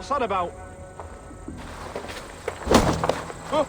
What's that about? Oh.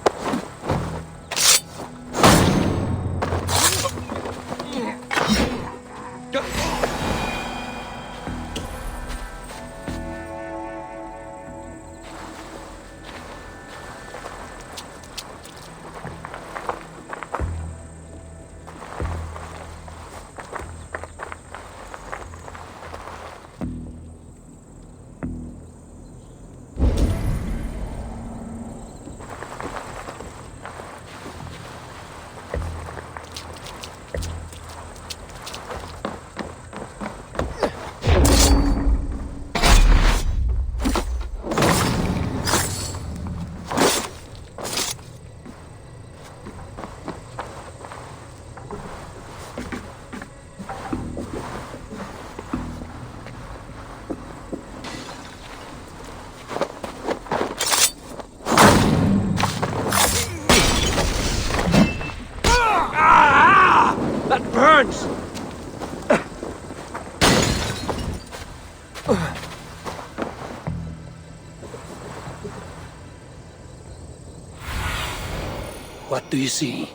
What do you see?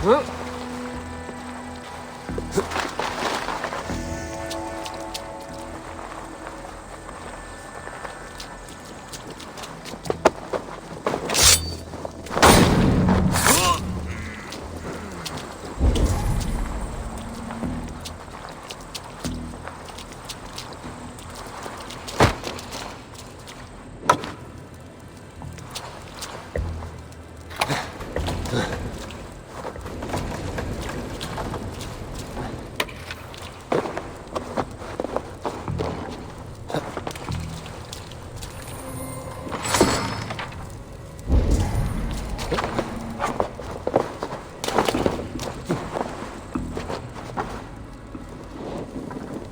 Huh?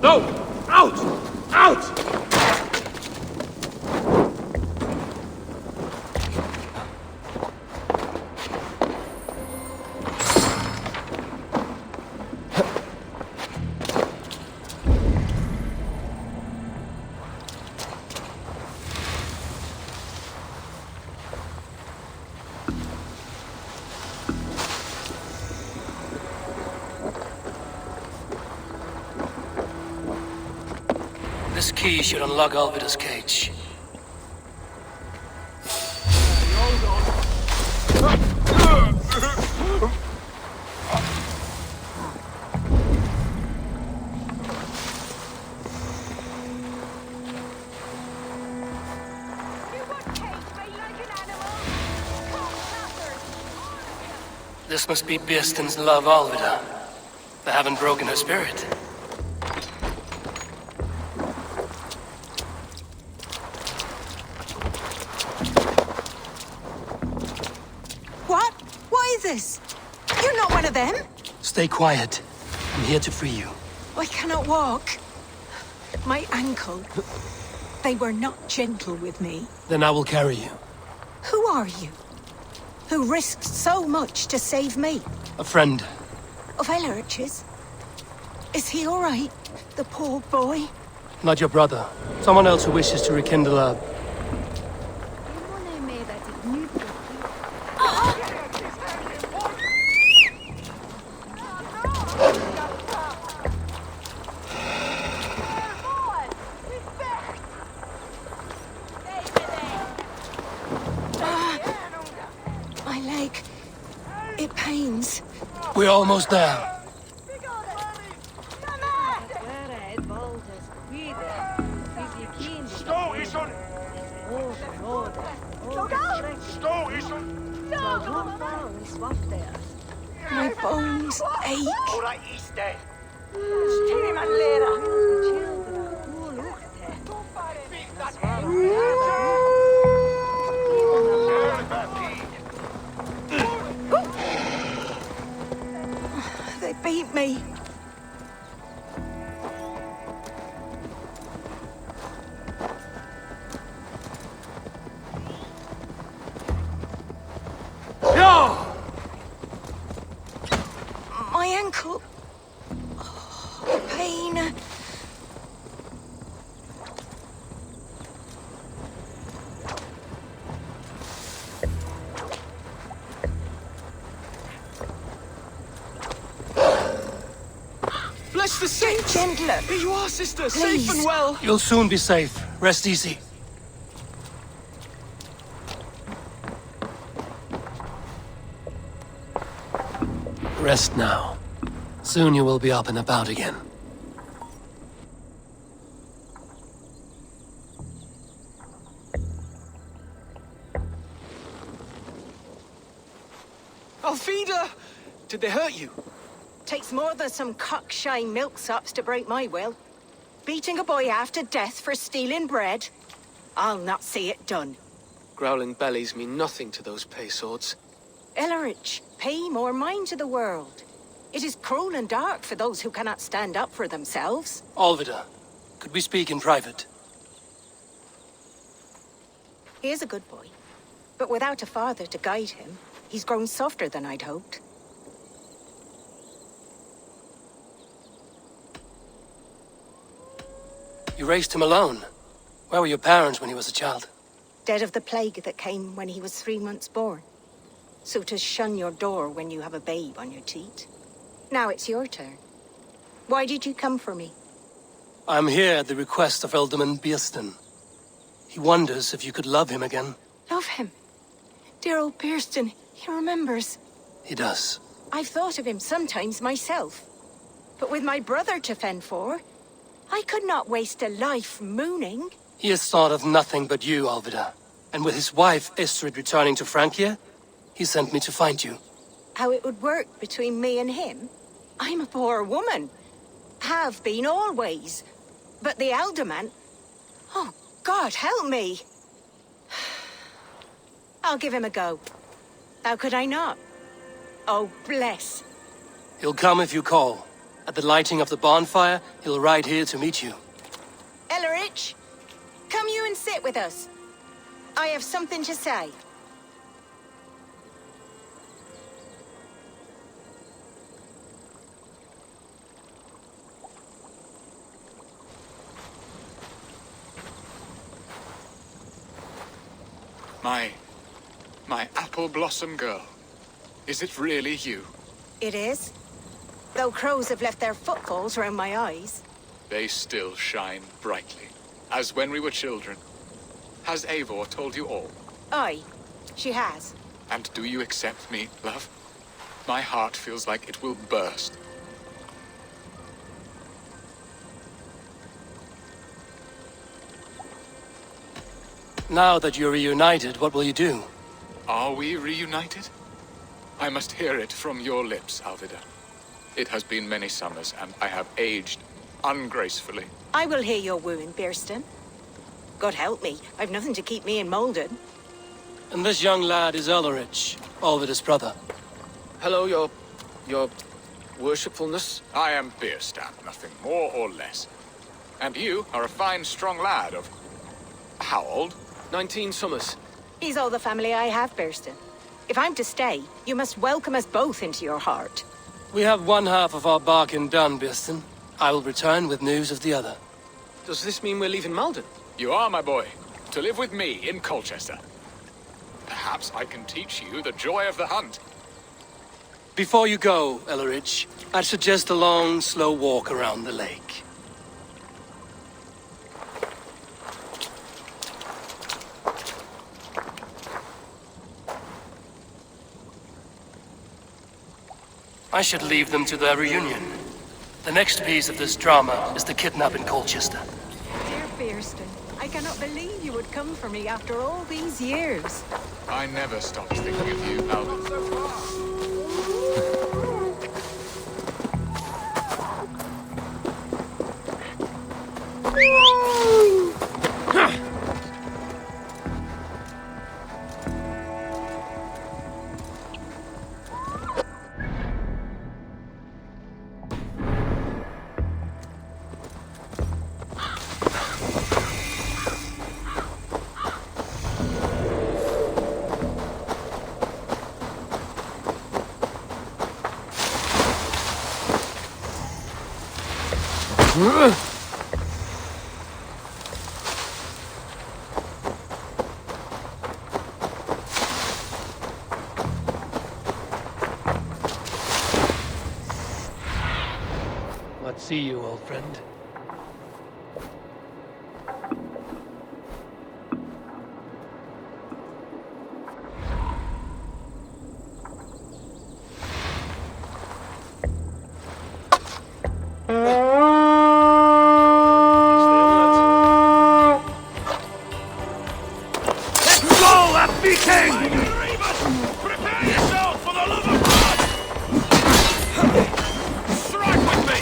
No! Out! Out! This key should unlock Alvida's cage. This must be Biestin's love, Alvida. They haven't broken her spirit. What? What is this? You're not one of them? Stay quiet. I'm here to free you. I cannot walk. My ankle. They were not gentle with me. Then I will carry you. Who are you? Who risked so much to save me? A friend. Of Ellerch's? Is he all right? The poor boy? Not your brother. Someone else who wishes to rekindle a... My leg. It pains. We're almost there. My bones ache. Sister, safe! Gentler. Here you are, sister, Please. safe and well! You'll soon be safe. Rest easy. Rest now. Soon you will be up and about again. Alfida! Did they hurt you? Takes more than some cockshy milksops to break my will. Beating a boy half to death for stealing bread? I'll not see it done. Growling bellies mean nothing to those pay swords. Ellerich, pay more mind to the world. It is cruel and dark for those who cannot stand up for themselves. Alvida, could we speak in private? He is a good boy, but without a father to guide him, he's grown softer than I'd hoped. You raised him alone. Where were your parents when he was a child? Dead of the plague that came when he was 3 months born. So to shun your door when you have a babe on your teat. Now it's your turn. Why did you come for me? I'm here at the request of Alderman Bierston. He wonders if you could love him again. Love him. Dear old Bierston, he remembers. He does. I've thought of him sometimes myself. But with my brother to fend for, I could not waste a life mooning. He has thought of nothing but you, Alvida. And with his wife, Estrid, returning to Francia, he sent me to find you. How it would work between me and him? I'm a poor woman. Have been always. But the alderman... Oh, God, help me. I'll give him a go. How could I not? Oh, bless. He'll come if you call. At the lighting of the bonfire, he'll ride here to meet you. Ellerich, come you and sit with us. I have something to say. My apple blossom girl. Is it really you? It is. Though crows have left their footfalls round my eyes. They still shine brightly, as when we were children. Has Eivor told you all? Aye, she has. And do you accept me, love? My heart feels like it will burst. Now that you're reunited, what will you do? Are we reunited? I must hear it from your lips, Alvida. It has been many summers, and I have aged ungracefully. I will hear your wooing, Bierston. God help me, I've nothing to keep me in Malden. And this young lad is Ellerich, Alvida's brother. Hello, your worshipfulness. I am Bierstam, nothing more or less. And you are a fine, strong lad of... how old? 19 summers. He's all the family I have, Bierston. If I'm to stay, you must welcome us both into your heart. We have one half of our bargain done, Bierston. I will return with news of the other. Does this mean we're leaving Malden? You are, my boy, to live with me in Colchester. Perhaps I can teach you the joy of the hunt. Before you go, Ellerich, I'd suggest a long, slow walk around the lake. I should leave them to their reunion. The next piece of this drama is the kidnap in Colchester. Dear Bierston, I cannot believe you would come for me after all these years. I never stopped thinking of you, Alvin. see you, old friend. Prepare yourself for the love of God! Strike with me!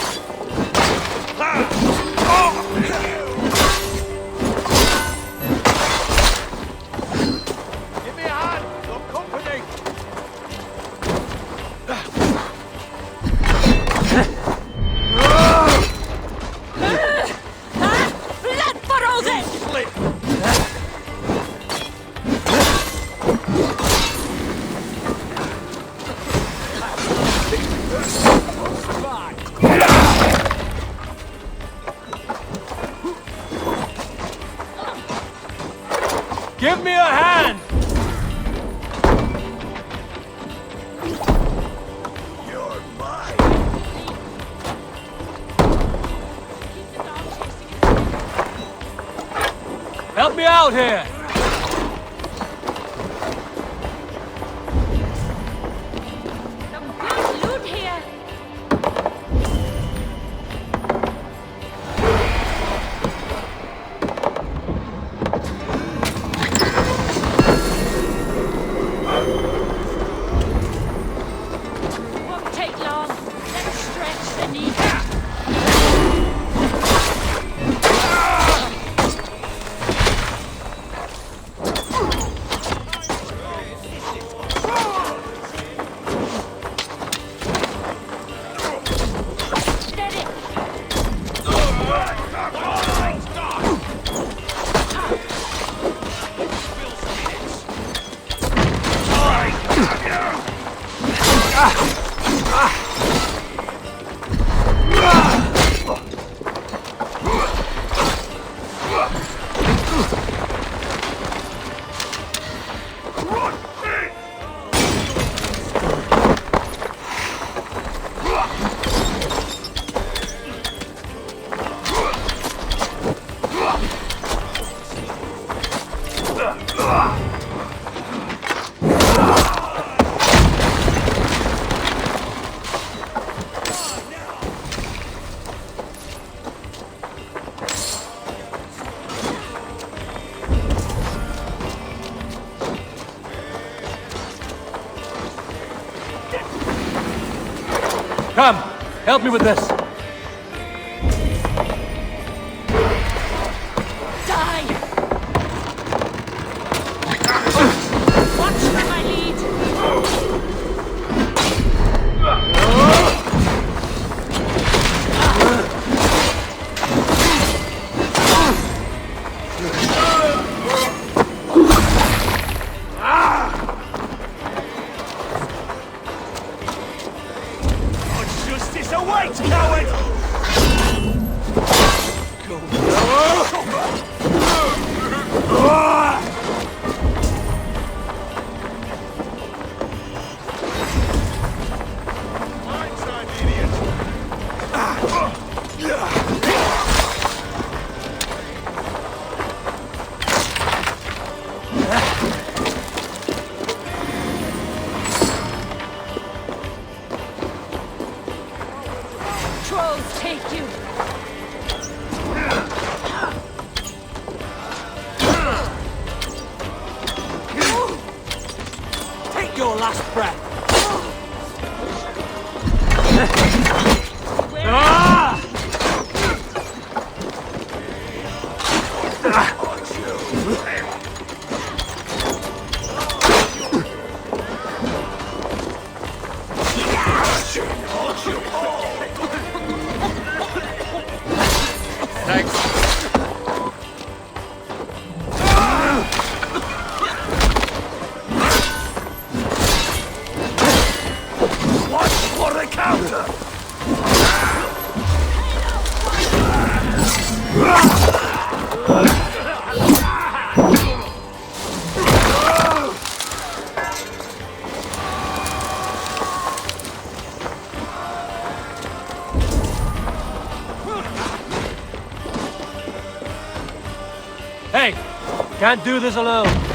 Give me a hand! Some company! Blood furrows it! Slip! Give me a hand! You're mine! Help me out here! Some good loot here! Won't take long. Let's stretch the knee. Steady. Come, help me with this. Die! Watch for my lead. Justice awaits, coward! Blindside, idiot! Trolls take you. Take your last breath. Thanks. Watch for the counter! Can't do this alone.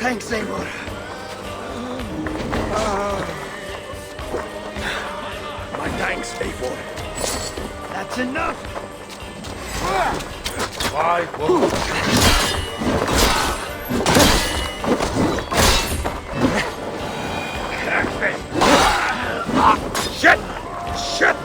Thanks, Seymour. My thanks, Seymour. That's enough. Why won't Shit! Shit!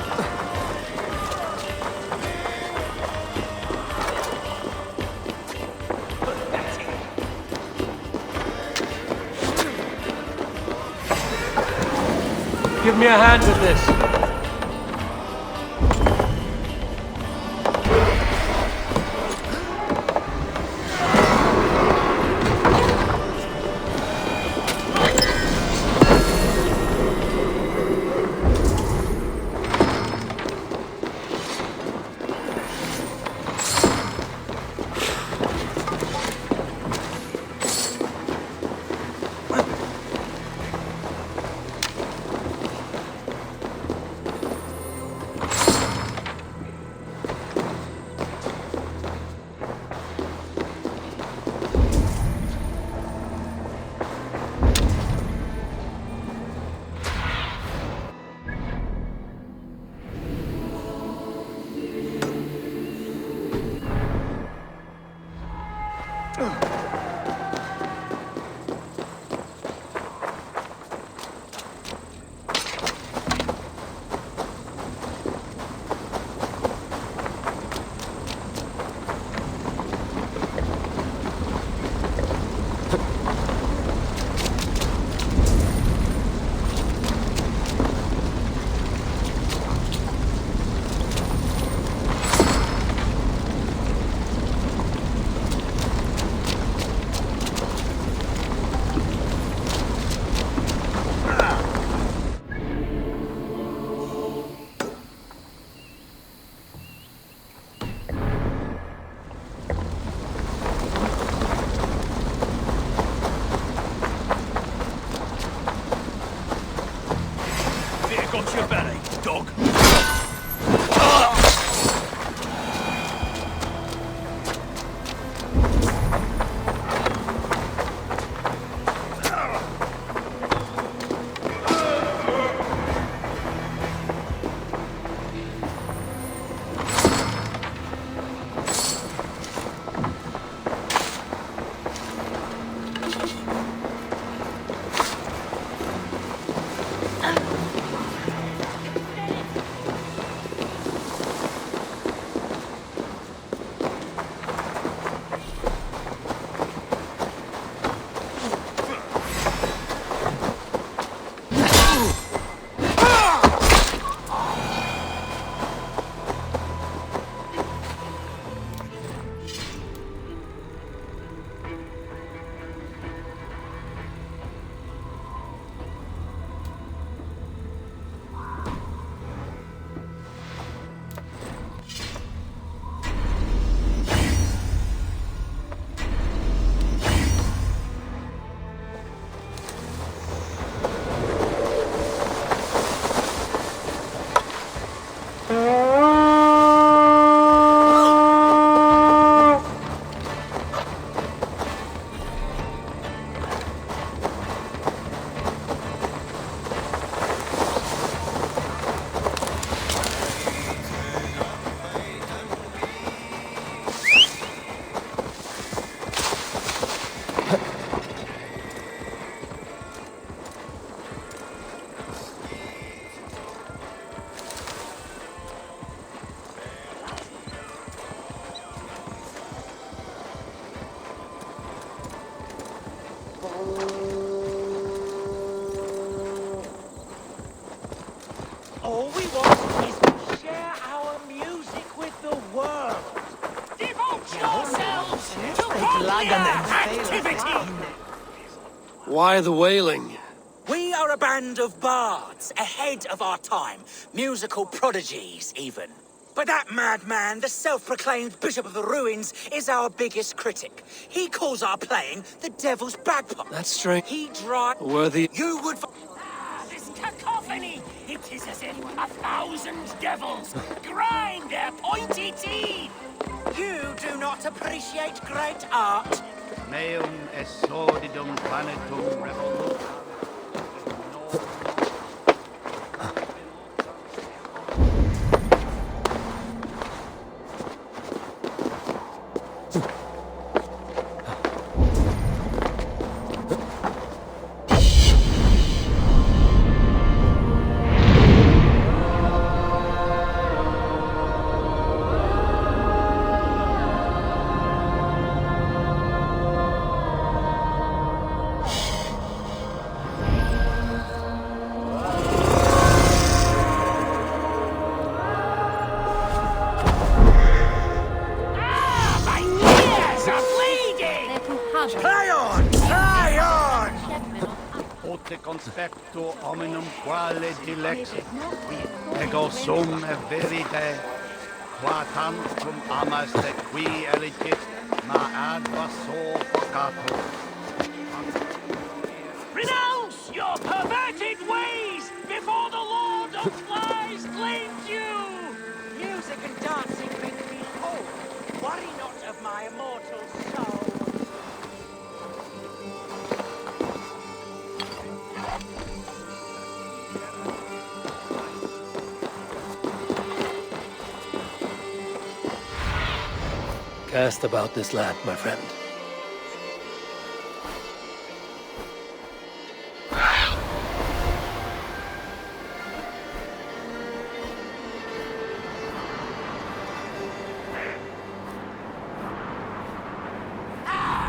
Give me a hand with this. yourselves to activity! Why the wailing? We are a band of bards, ahead of our time. Musical prodigies, even. But that madman, the self-proclaimed Bishop of the Ruins, is our biggest critic. He calls our playing the Devil's Bagpipe. That's strange. He drives... Worthy. You would... This cacophony! It is as if 1,000 devils grind their pointy teeth! You do not appreciate great art. Meum est sordidum planetum revolutum. My ears are bleeding! Play on! Play on! Ote conspecto hominum quale dilexit, ego sum verite, qua tantum amaste qui eligit, ma advaso vocato. Renounce your perverted ways before the Lord of Flies claims you! Music and dancing make me whole. Worry not of my immortal soul. Cast about this land, my friend.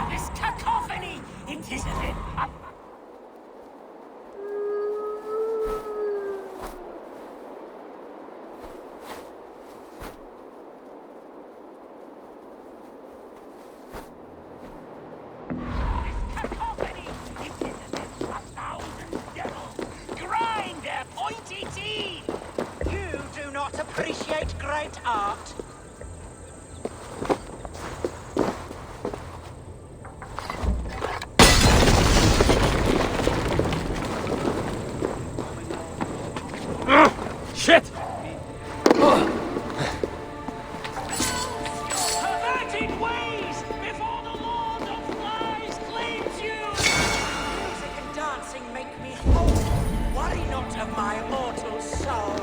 This cacophony! It is as if... cacophony! It is as if 1,000 devils grind their pointy teeth! You do not appreciate great art. Shit! Perverted ways before the Lord of Flies claims you! Music and dancing make me whole. Worry not of my immortal soul.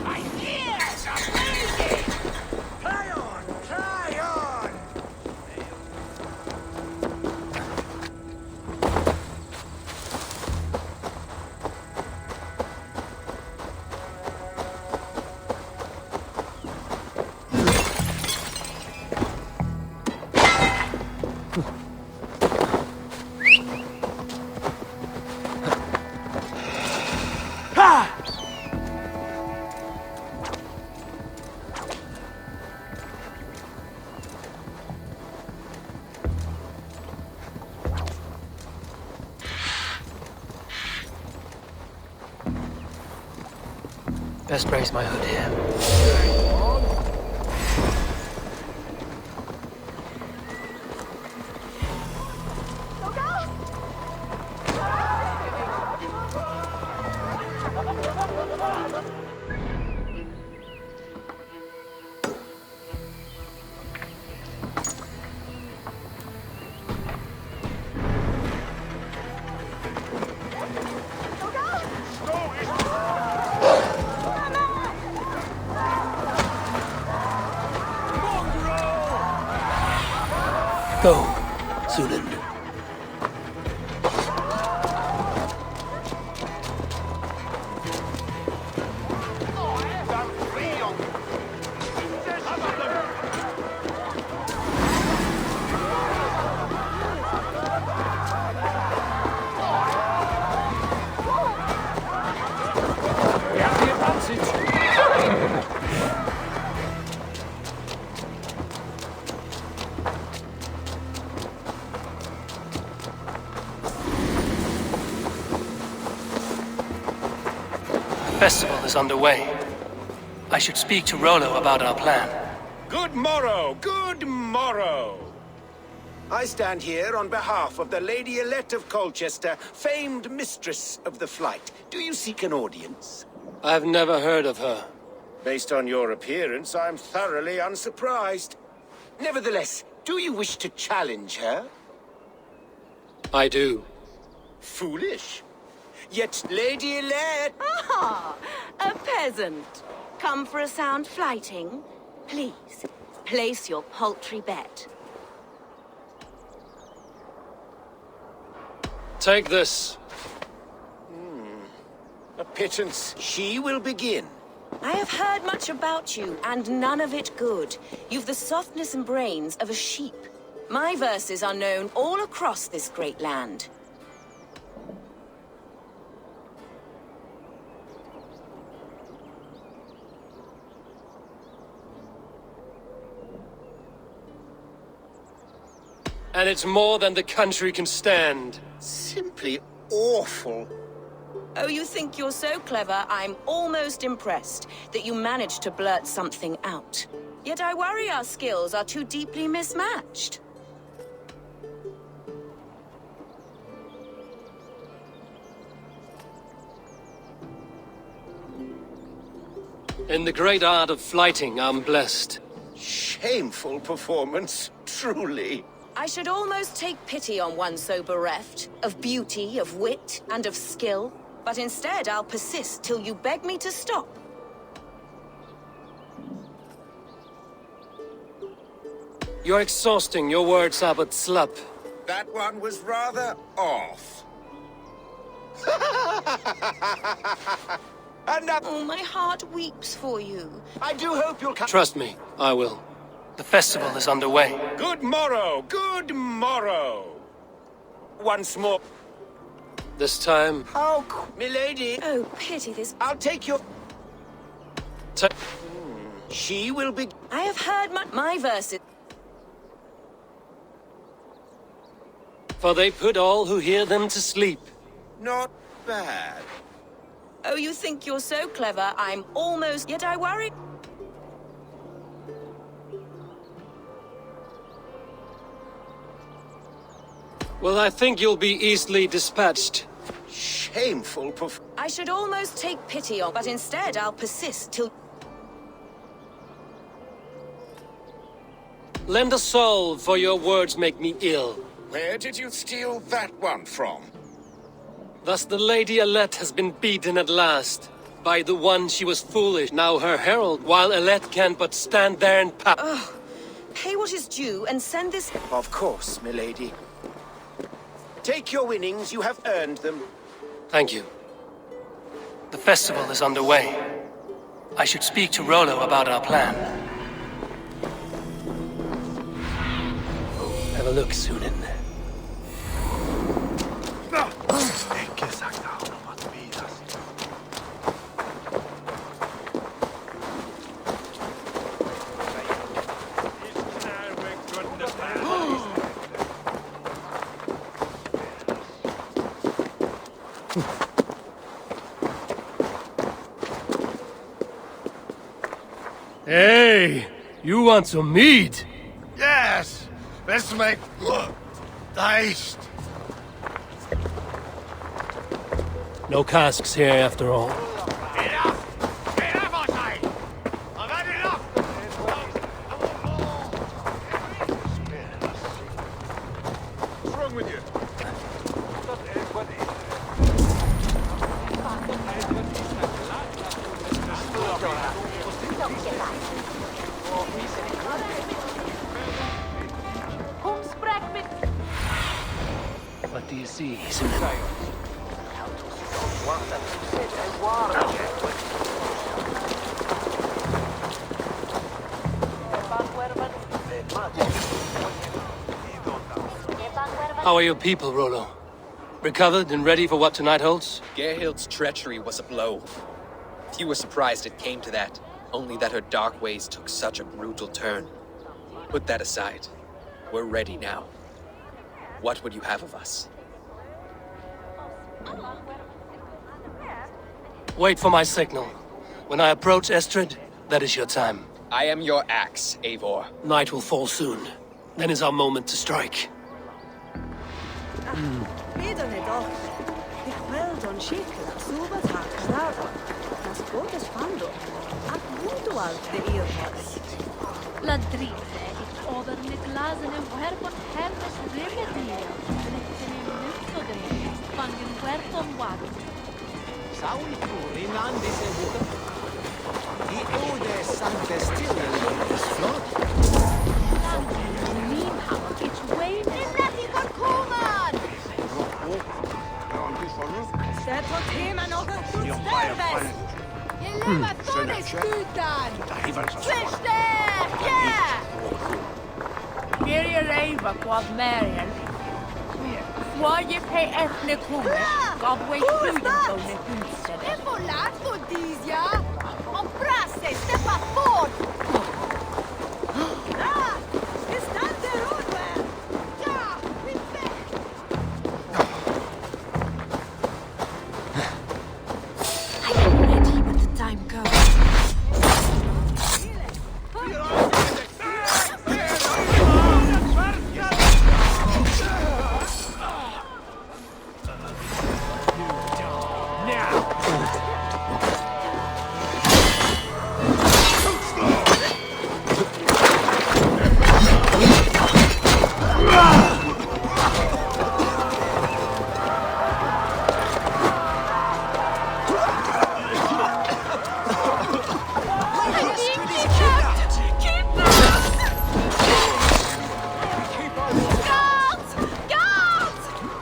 My ears are bleeding! Play on! Play on! Best brace my hood here. Go, Sunan. festival is underway. I should speak to Rollo about our plan. Good morrow, good morrow. I stand here on behalf of the Lady Elette of Colchester, famed mistress of the flight. Do you seek an audience? I've never heard of her. Based on your appearance, I'm thoroughly unsurprised. Nevertheless, do you wish to challenge her? I do. Foolish. Yet, Lady Elette... Ah, a peasant. Come for a sound flighting? Please, place your paltry bet. Take this. A pittance. She will begin. I have heard much about you, and none of it good. You've the softness and brains of a sheep. My verses are known all across this great land. And it's more than the country can stand. Simply awful. Oh, you think you're so clever, I'm almost impressed that you managed to blurt something out. Yet I worry our skills are too deeply mismatched. In the great art of flighting, I'm blessed. Shameful performance, truly. I should almost take pity on one so bereft, of beauty, of wit, and of skill. But instead, I'll persist till you beg me to stop. You're exhausting. Your words are but slap. That one was rather off. And Oh, my heart weeps for you. I do hope you'll come. Trust me, I will. The festival is underway. Good morrow, good morrow. Once more. This time, How, milady? Oh, pity this. I'll take your... ta- She will be... I have heard my verses. for they put all who hear them to sleep. Not bad. Oh, you think you're so clever, I'm almost... Yet I worry... Well, I think you'll be easily dispatched. Shameful I should almost take pity on, but instead I'll persist till... Lend a solve, for your words make me ill. Where did you steal that one from? Thus the Lady Elette has been beaten at last. By the one she was foolish, now her herald, while Elette can but stand there and Pay what is due and send this... Of course, milady. Take your winnings, you have earned them. Thank you. The festival is underway. I should speak to Rollo about our plan. Have a look, Sunan. Hey, you want some meat? Yes, let's make taste. No casks here after all. Enough! Enough, I say! I've had enough! I want more! What's wrong with you? What do you see, Sunan? How are your people, Rollo? Recovered and ready for what tonight holds? Gerhild's treachery was a blow. Few were surprised it came to that, only that her dark ways took such a brutal turn. Put that aside. We're ready now. What would you have of us? Wait for my signal. When I approach Estrid, that is your time. I am your axe, Eivor. Night will fall soon. Then is our moment to strike. La drive it over med glasen en huerpon hermes remedia. Ritene mucho de me, fangen huerton wadu. Saul Furin and this water. The Ode Sancte still is flot. Min hammer, it's way nothing but Kuman! Sätt åt hemma något större! Eleva tones skutan! Swish there! Yeah! Miriam Eva quad Marian. Why you pay ethnic kumme? God wait food on the instead. E volato dizia! On brasse, step up forward! Ah! It's not the road where! Yeah! It's back! I am ready when the time comes.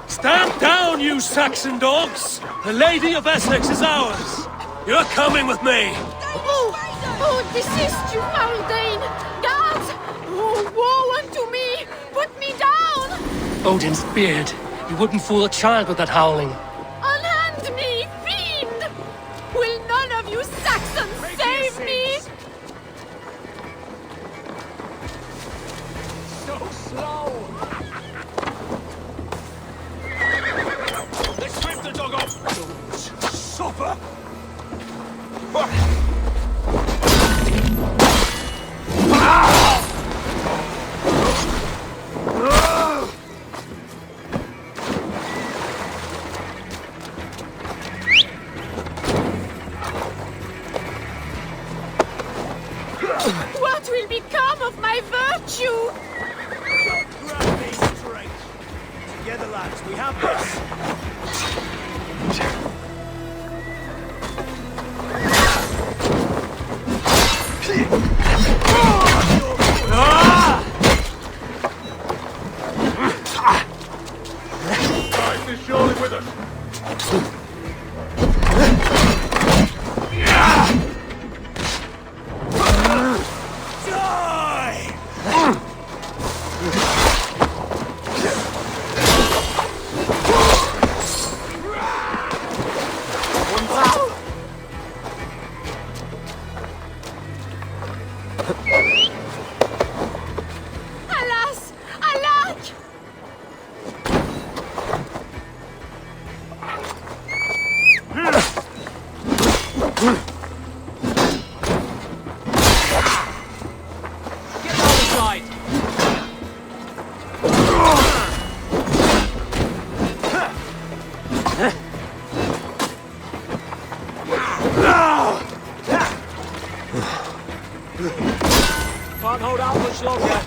Stand down, you Saxon dogs! The Lady of Essex is ours! You're coming with me! Oh, desist, you foul Dane! Guards! Oh, woe unto me! Put me down! Odin's beard. You wouldn't fool a child with that howling. Unhand me, fiend! Will none of you Saxons save me? So slow! Let's strip the dog off! Don't suffer! What will become of my virtue? Grab me straight! Together, lads, we have this! Christ is surely with us. Alas! Alack! Get on the side! Can't hold out much longer.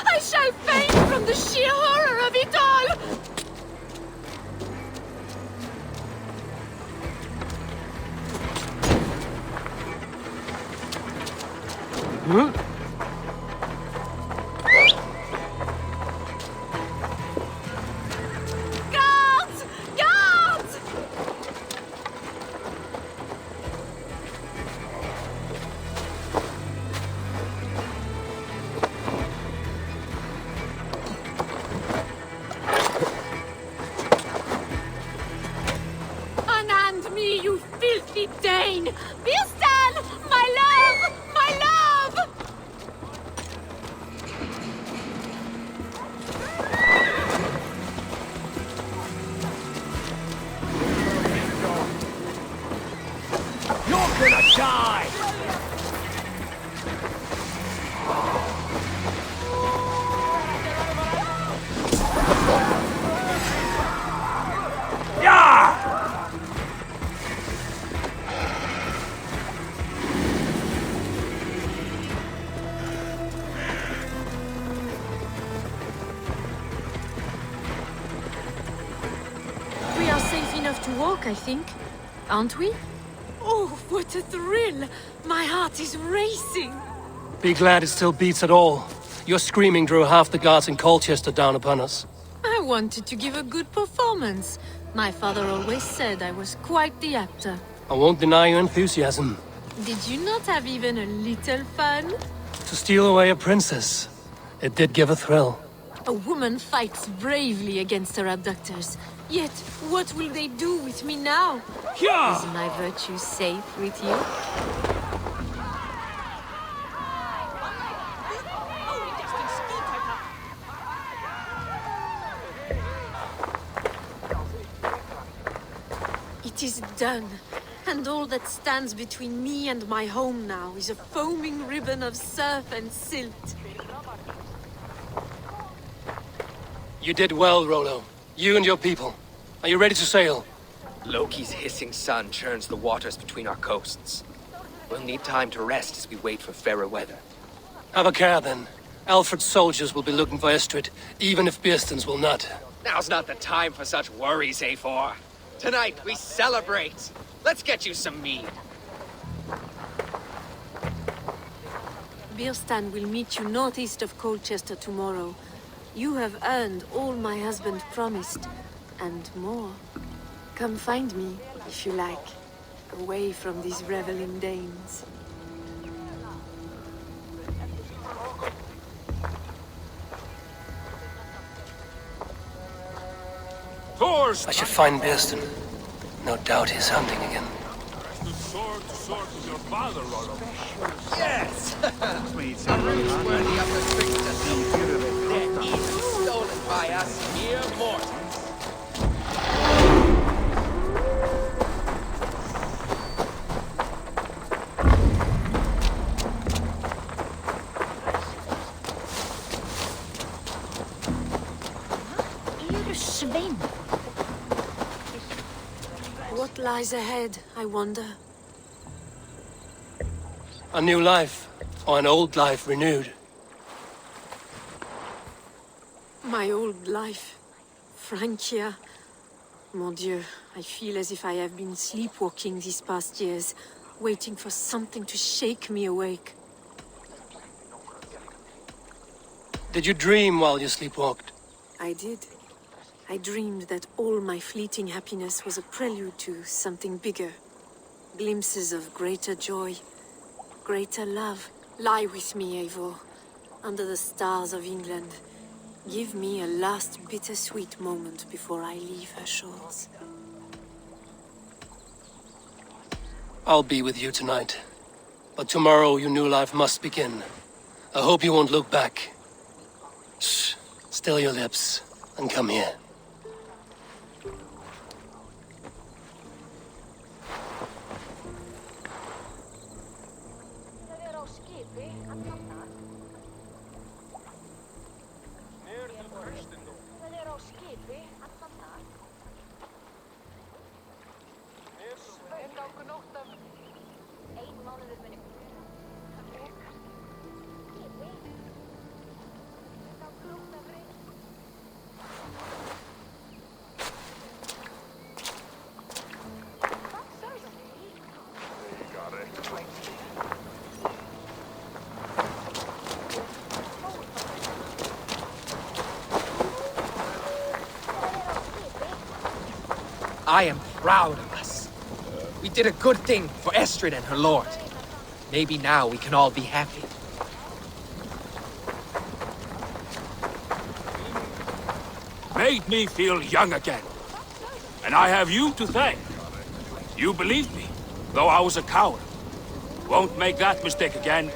I shall faint from the sheer horror of it all! Guards! Guards! die! We are safe enough to walk, I think. Aren't we? Oh, what a thrill! My heart is racing! Be glad it still beats at all. Your screaming drew half the guards in Colchester down upon us. I wanted to give a good performance. My father always said I was quite the actor. I won't deny your enthusiasm. Did you not have even a little fun? To steal away a princess, it did give a thrill. A woman fights bravely against her abductors. Yet, what will they do with me now? Is my virtue safe with you? It is done. And all that stands between me and my home now is a foaming ribbon of surf and silt. You did well, Rollo. You and your people. Are you ready to sail? Loki's hissing sun churns the waters between our coasts. We'll need time to rest as we wait for fairer weather. Have a care, then. Alfred's soldiers will be looking for Estrid, even if Birsten's will not. Now's not the time for such worries, A4. Tonight, we celebrate. Let's get you some mead. Birstan will meet you northeast of Colchester tomorrow. You have earned all my husband promised, and more. Come find me, if you like, away from these reveling Danes. I should find Birsten. No doubt he's hunting again. The sword with your father, Rollo. Yes! A ruse worthy of the trickster. They're easily stolen by us mere mortals. What lies ahead, I wonder? A new life, or an old life renewed. My old life. Francia. Mon Dieu, I feel as if I have been sleepwalking these past years, waiting for something to shake me awake. Did you dream while you sleepwalked? I did. I dreamed that all my fleeting happiness was a prelude to something bigger. Glimpses of greater joy, greater love. Lie with me, Eivor, under the stars of England. Give me a last bittersweet moment before I leave her shores. I'll be with you tonight. But tomorrow your new life must begin. I hope you won't look back. Shh. Still your lips, and come here. I am proud of us. We did a good thing for Estrid and her lord. Maybe now we can all be happy. Made me feel young again. And I have you to thank. You believed me, though I was a coward. Won't make that mistake again.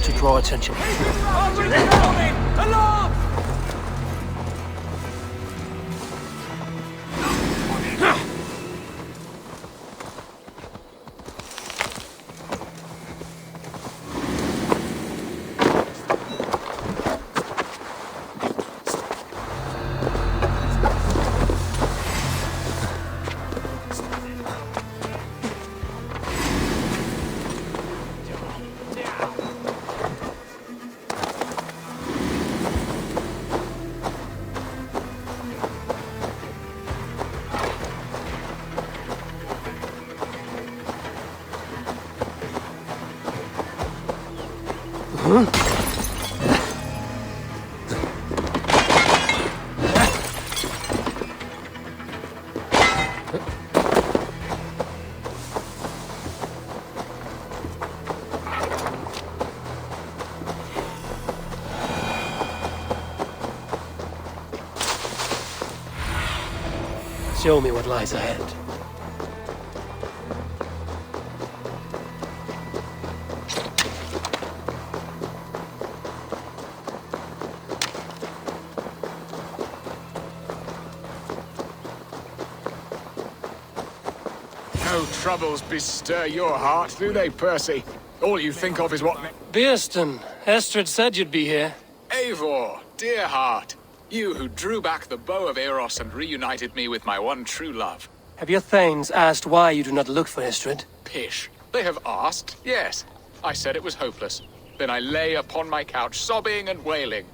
not to draw attention. Alarm! Show me what lies ahead. No troubles bestir your heart, do they, Percy? All you think of is what... Beerston, Estrid said you'd be here. Eivor, dear heart. You who drew back the bow of Eros and reunited me with my one true love. Have your thanes asked why you do not look for Estrid? Pish. They have asked, yes. I said it was hopeless. Then I lay upon my couch, sobbing and wailing.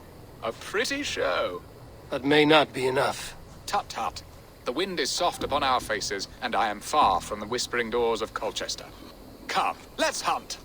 A pretty show. That may not be enough. Tut tut. The wind is soft upon our faces, and I am far from the whispering doors of Colchester. Come, let's hunt.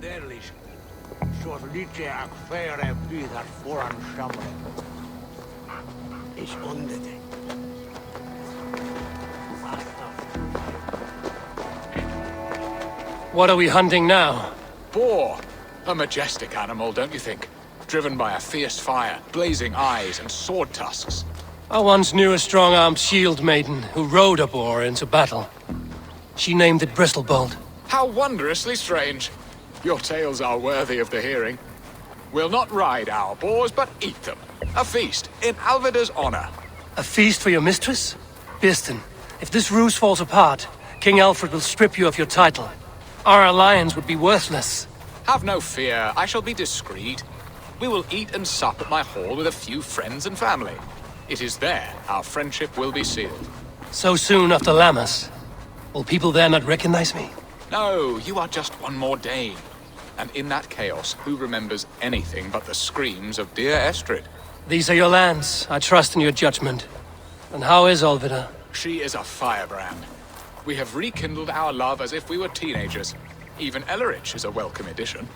Derlis, zoals liedje ak verre buur vooraan samen. Is onder de. What are we hunting now? Boar. A majestic animal, don't you think? Driven by a fierce fire, blazing eyes and sword tusks. I once knew a strong-armed shield maiden who rode a boar into battle. She named it Bristlebolt. How wondrously strange. Your tales are worthy of the hearing. We'll not ride our boars, but eat them. A feast, in Alvida's honor. A feast for your mistress? Beerston, if this ruse falls apart, King Alfred will strip you of your title. Our alliance would be worthless. Have no fear, I shall be discreet. We will eat and sup at my hall with a few friends and family. It is there our friendship will be sealed. So soon after Lammas? Will people there not recognize me? No, you are just one more Dane. And in that chaos, who remembers anything but the screams of dear Estrid? These are your lands. I trust in your judgment. And how is Olvida? She is a firebrand. We have rekindled our love as if we were teenagers. Even Ellerich is a welcome addition.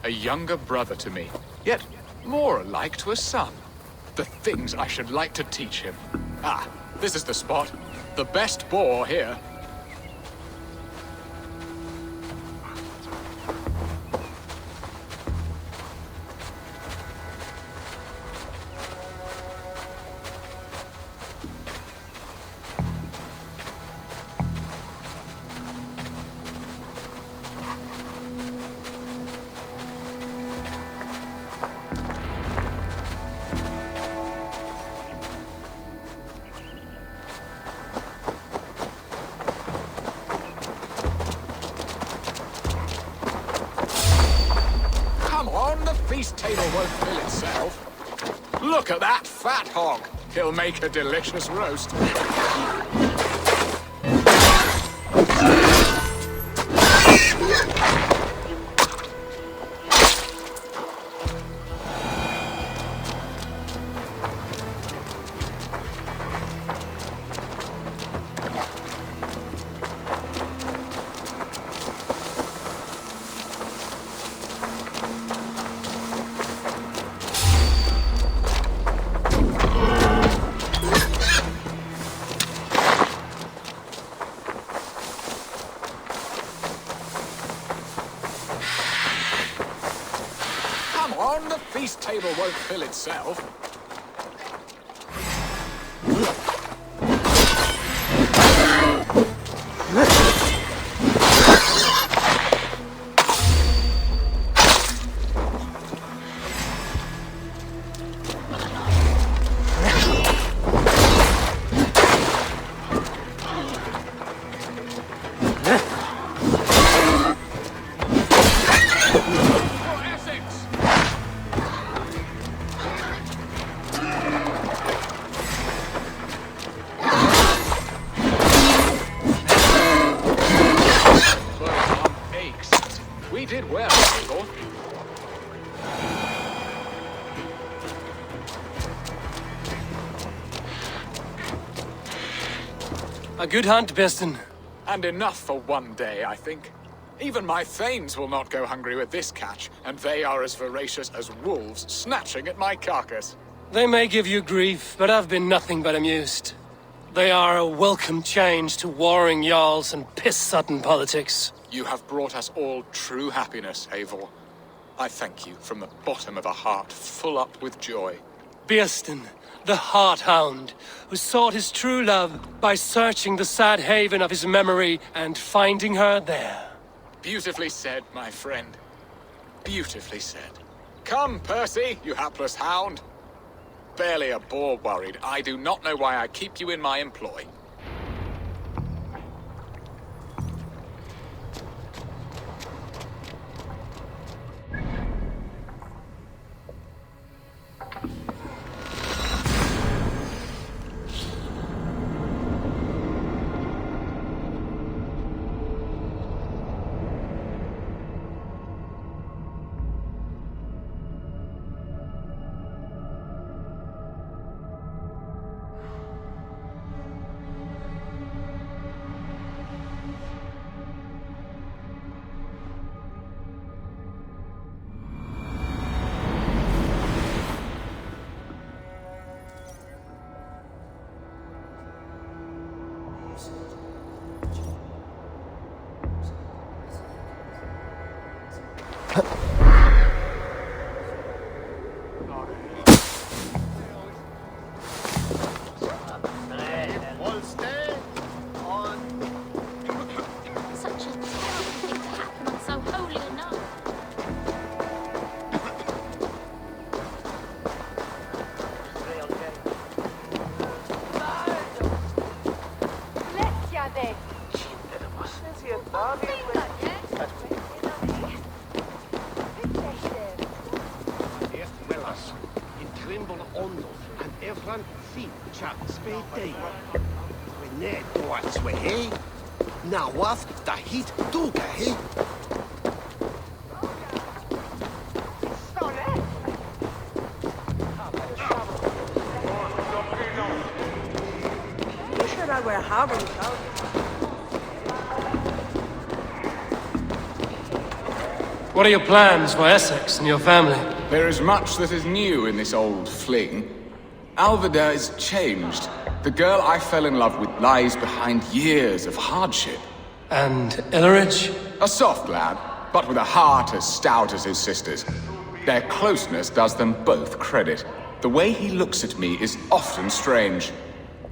A younger brother to me, yet more alike to a son. The things I should like to teach him. Ah, this is the spot. The best boar here. Feast table won't fill itself. Look at that fat hog. He'll make a delicious roast. The feast table won't fill itself. We did well, Igor. A good hunt, Beston. And enough for one day, I think. Even my thanes will not go hungry with this catch, and they are as voracious as wolves snatching at my carcass. They may give you grief, but I've been nothing but amused. They are a welcome change to warring jarls and piss-sodden politics. You have brought us all true happiness, Eivor. I thank you from the bottom of a heart full up with joy. Beston, the Heart-Hound, who sought his true love by searching the sad haven of his memory and finding her there. Beautifully said, my friend. Beautifully said. Come, Percy, you hapless hound. Barely a boar worried. I do not know why I keep you in my employ. SUSCRIBETE. When toats we he. Now what the heat do he? You should I wear Harvard without. What are your plans for Essex and your family? There is much that is new in this old fling. Alvida is changed. The girl I fell in love with lies behind years of hardship. And Illerich? A soft lad, but with a heart as stout as his sister's. Their closeness does them both credit. The way he looks at me is often strange.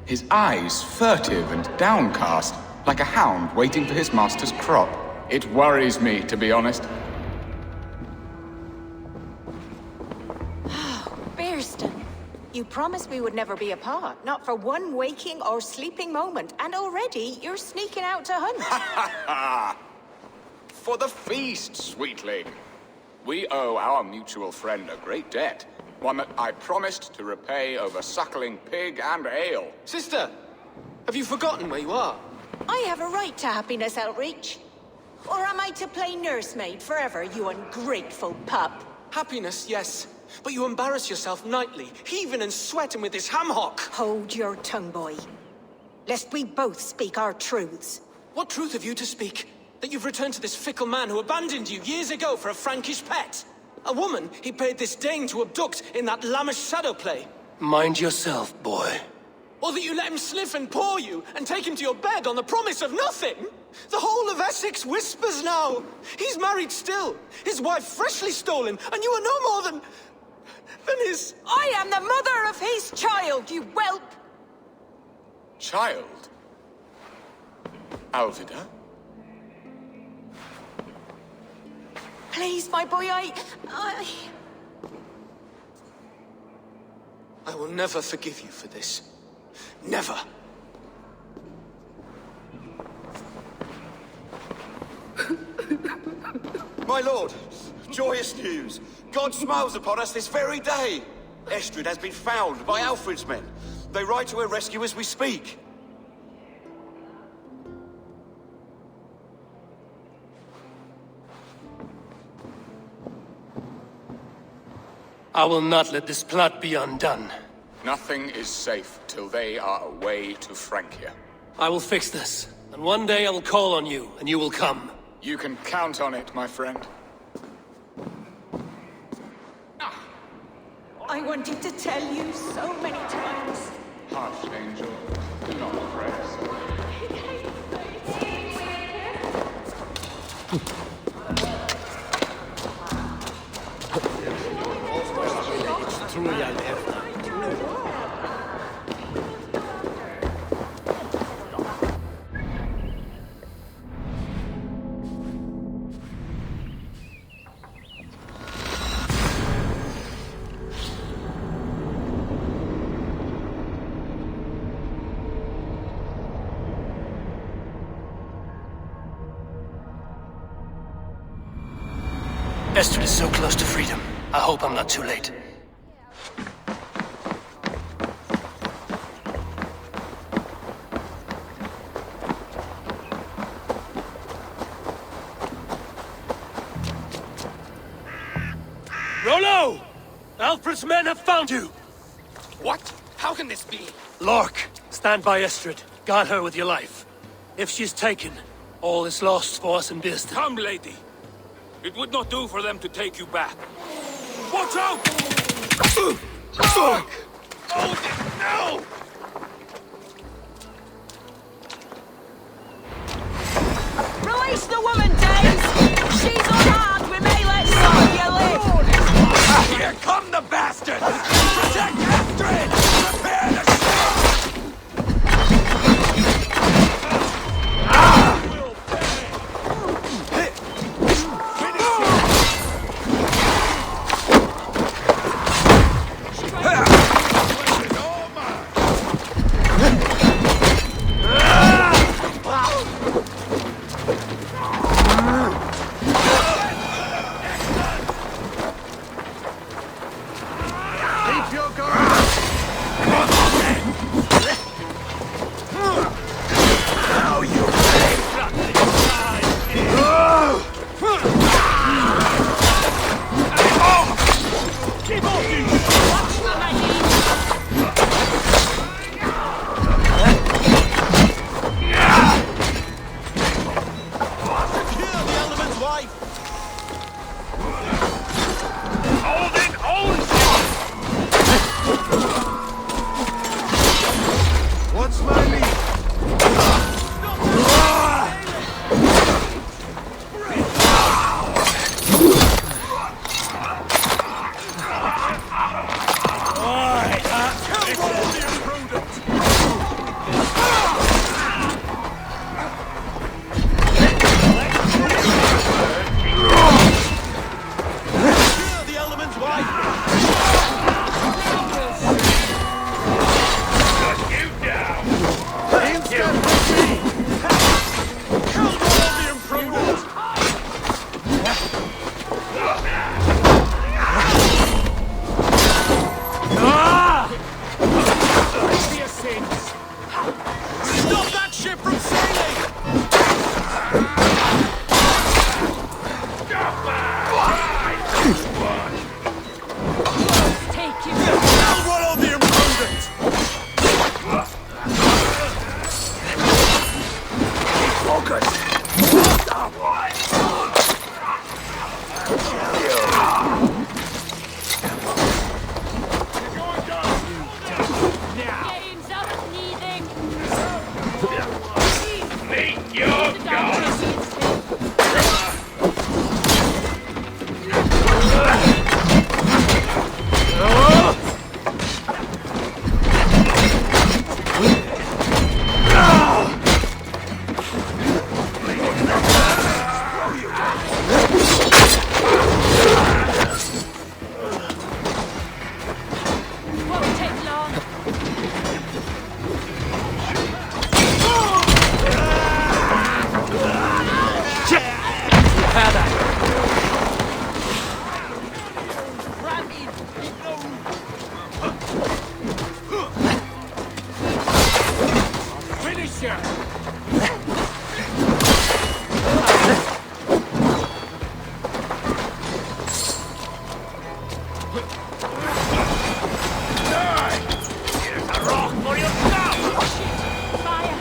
His eyes furtive and downcast, like a hound waiting for his master's crop. It worries me, to be honest. You promised we would never be apart, not for one waking or sleeping moment, and already you're sneaking out to hunt. For the feast, sweetling. We owe our mutual friend a great debt, one that I promised to repay over suckling pig and ale. Sister, have you forgotten where you are? I have a right to happiness, Outreach. Or am I to play nursemaid forever, you ungrateful pup? Happiness, yes. But you embarrass yourself nightly, heaving and sweating with this ham-hock. Hold your tongue, boy. Lest we both speak our truths. What truth have you to speak? That you've returned to this fickle man who abandoned you years ago for a Frankish pet? A woman he paid this Dane to abduct in that lammish shadow play? Mind yourself, boy. Or that you let him sniff and paw you, and take him to your bed on the promise of nothing? The whole of Essex whispers now. He's married still, his wife freshly stolen, and you are no more than his... I am the mother of his child, you whelp! Child? Alvida? Please, my boy, I will never forgive you for this. Never. My lord, joyous news. God smiles upon us this very day. Estrid has been found by Alfred's men. They ride to her rescue as we speak. I will not let this plot be undone. Nothing is safe till they are away to Francia. I will fix this, and one day I will call on you, and you will come. You can count on it, my friend. I wanted to tell you so many times. Hush, angel. Do not press. It's true, I left. Estrid is so close to freedom. I hope I'm not too late. Rollo! Alfred's men have found you! What? How can this be? Lork, stand by Estrid. Guard her with your life. If she's taken, all is lost for us in Bearston. Come, lady. It would not do for them to take you back. Watch out! Fuck! Oh, no! Release the woman, Danes! She's unarmed, we may let some of you live! Here come the bastards! Protect Astrid! Prepare the ship! ship from sailing! Take him. I'll roll the imprudent! Focus! Games out of needing. Meet your god! Won't take long. Finish her! Here's a rock for yourself! Fire.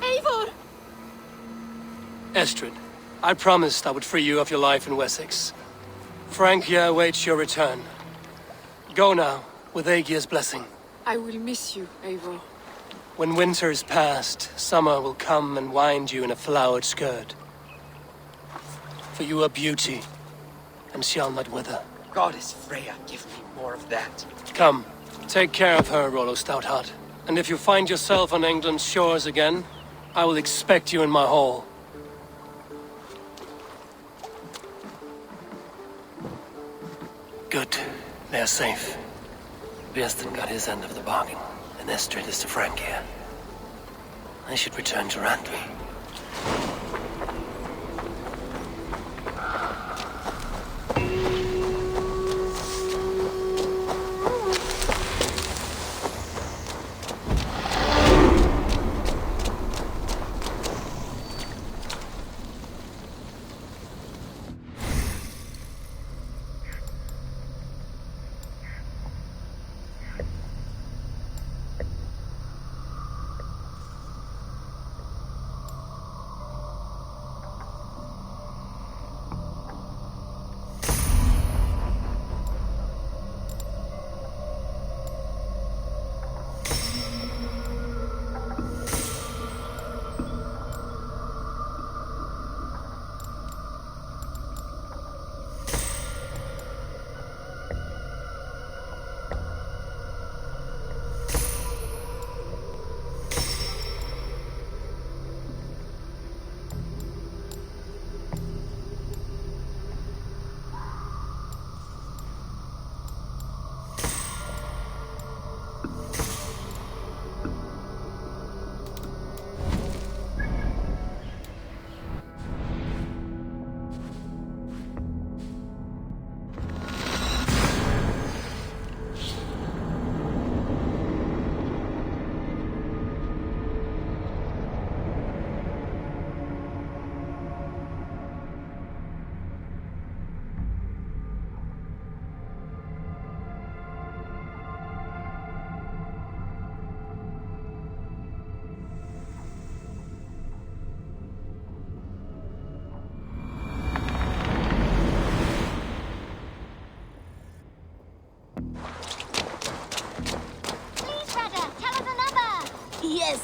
Eivor! Estrid, I promised I would free you of your life in Wessex. Frank here awaits your return. Go now, with Aegir's blessing. I will miss you, Eivor. When winter is past, summer will come and wind you in a flowered skirt. For you are beauty, and shall not wither. Goddess Freya, give me more of that. Come, take care of her, Rollo Stoutheart. And if you find yourself on England's shores again, I will expect you in my hall. Good. They're safe. Björnston got his end of the bargain, and Estrid is to Frank here. I should return to Randvi.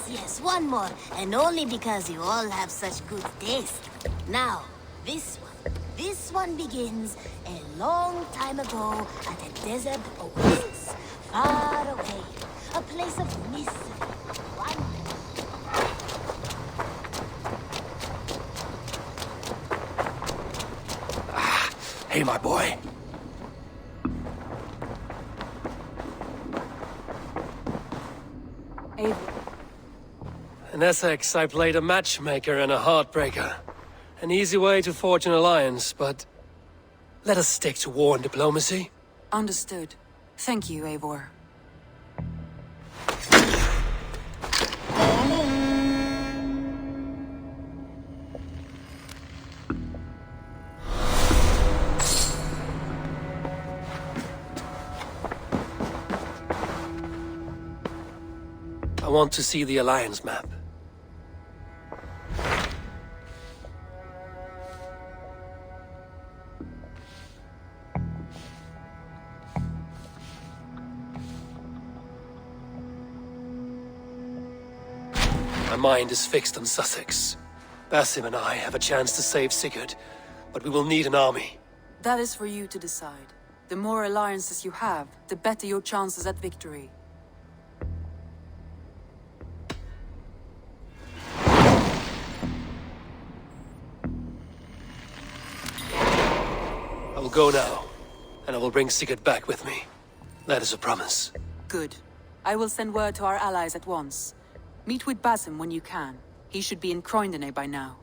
Yes, one more. And only because you all have such good taste. Now, this one begins a long time ago at a desert oasis. Far away. A place of mystery. Hey, my boy. In Essex, I played a matchmaker and a heartbreaker. An easy way to forge an alliance, but Let us stick to war and diplomacy. Understood. Thank you, Eivor. I want to see the Alliance map. My mind is fixed on Sussex. Basim and I have a chance to save Sigurd, but we will need an army. That is for you to decide. The more alliances you have, the better your chances at victory. I will go now, and I will bring Sigurd back with me. That is a promise. Good. I will send word to our allies at once. Meet with Basim when you can. He should be in Croydon by now.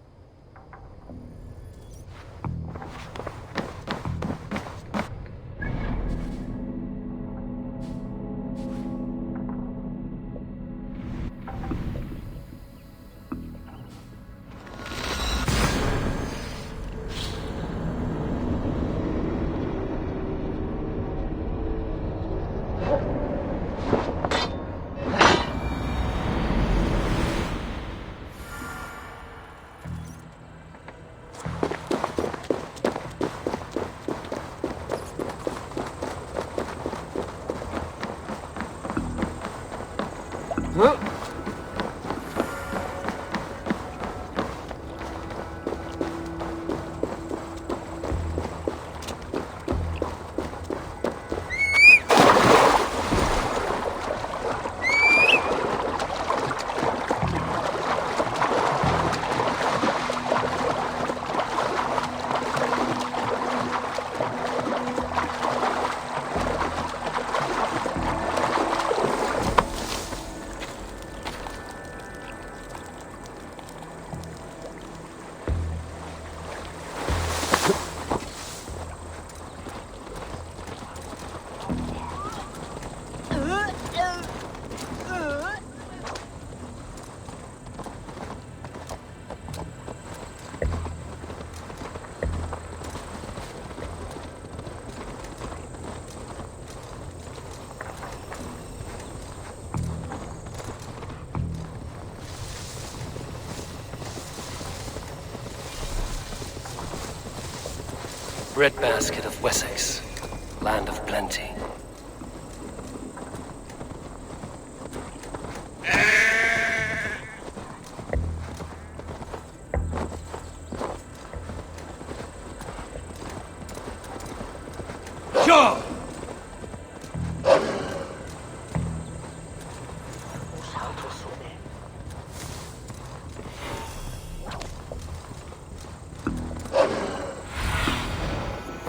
Breadbasket of Wessex, land of plenty. Sure!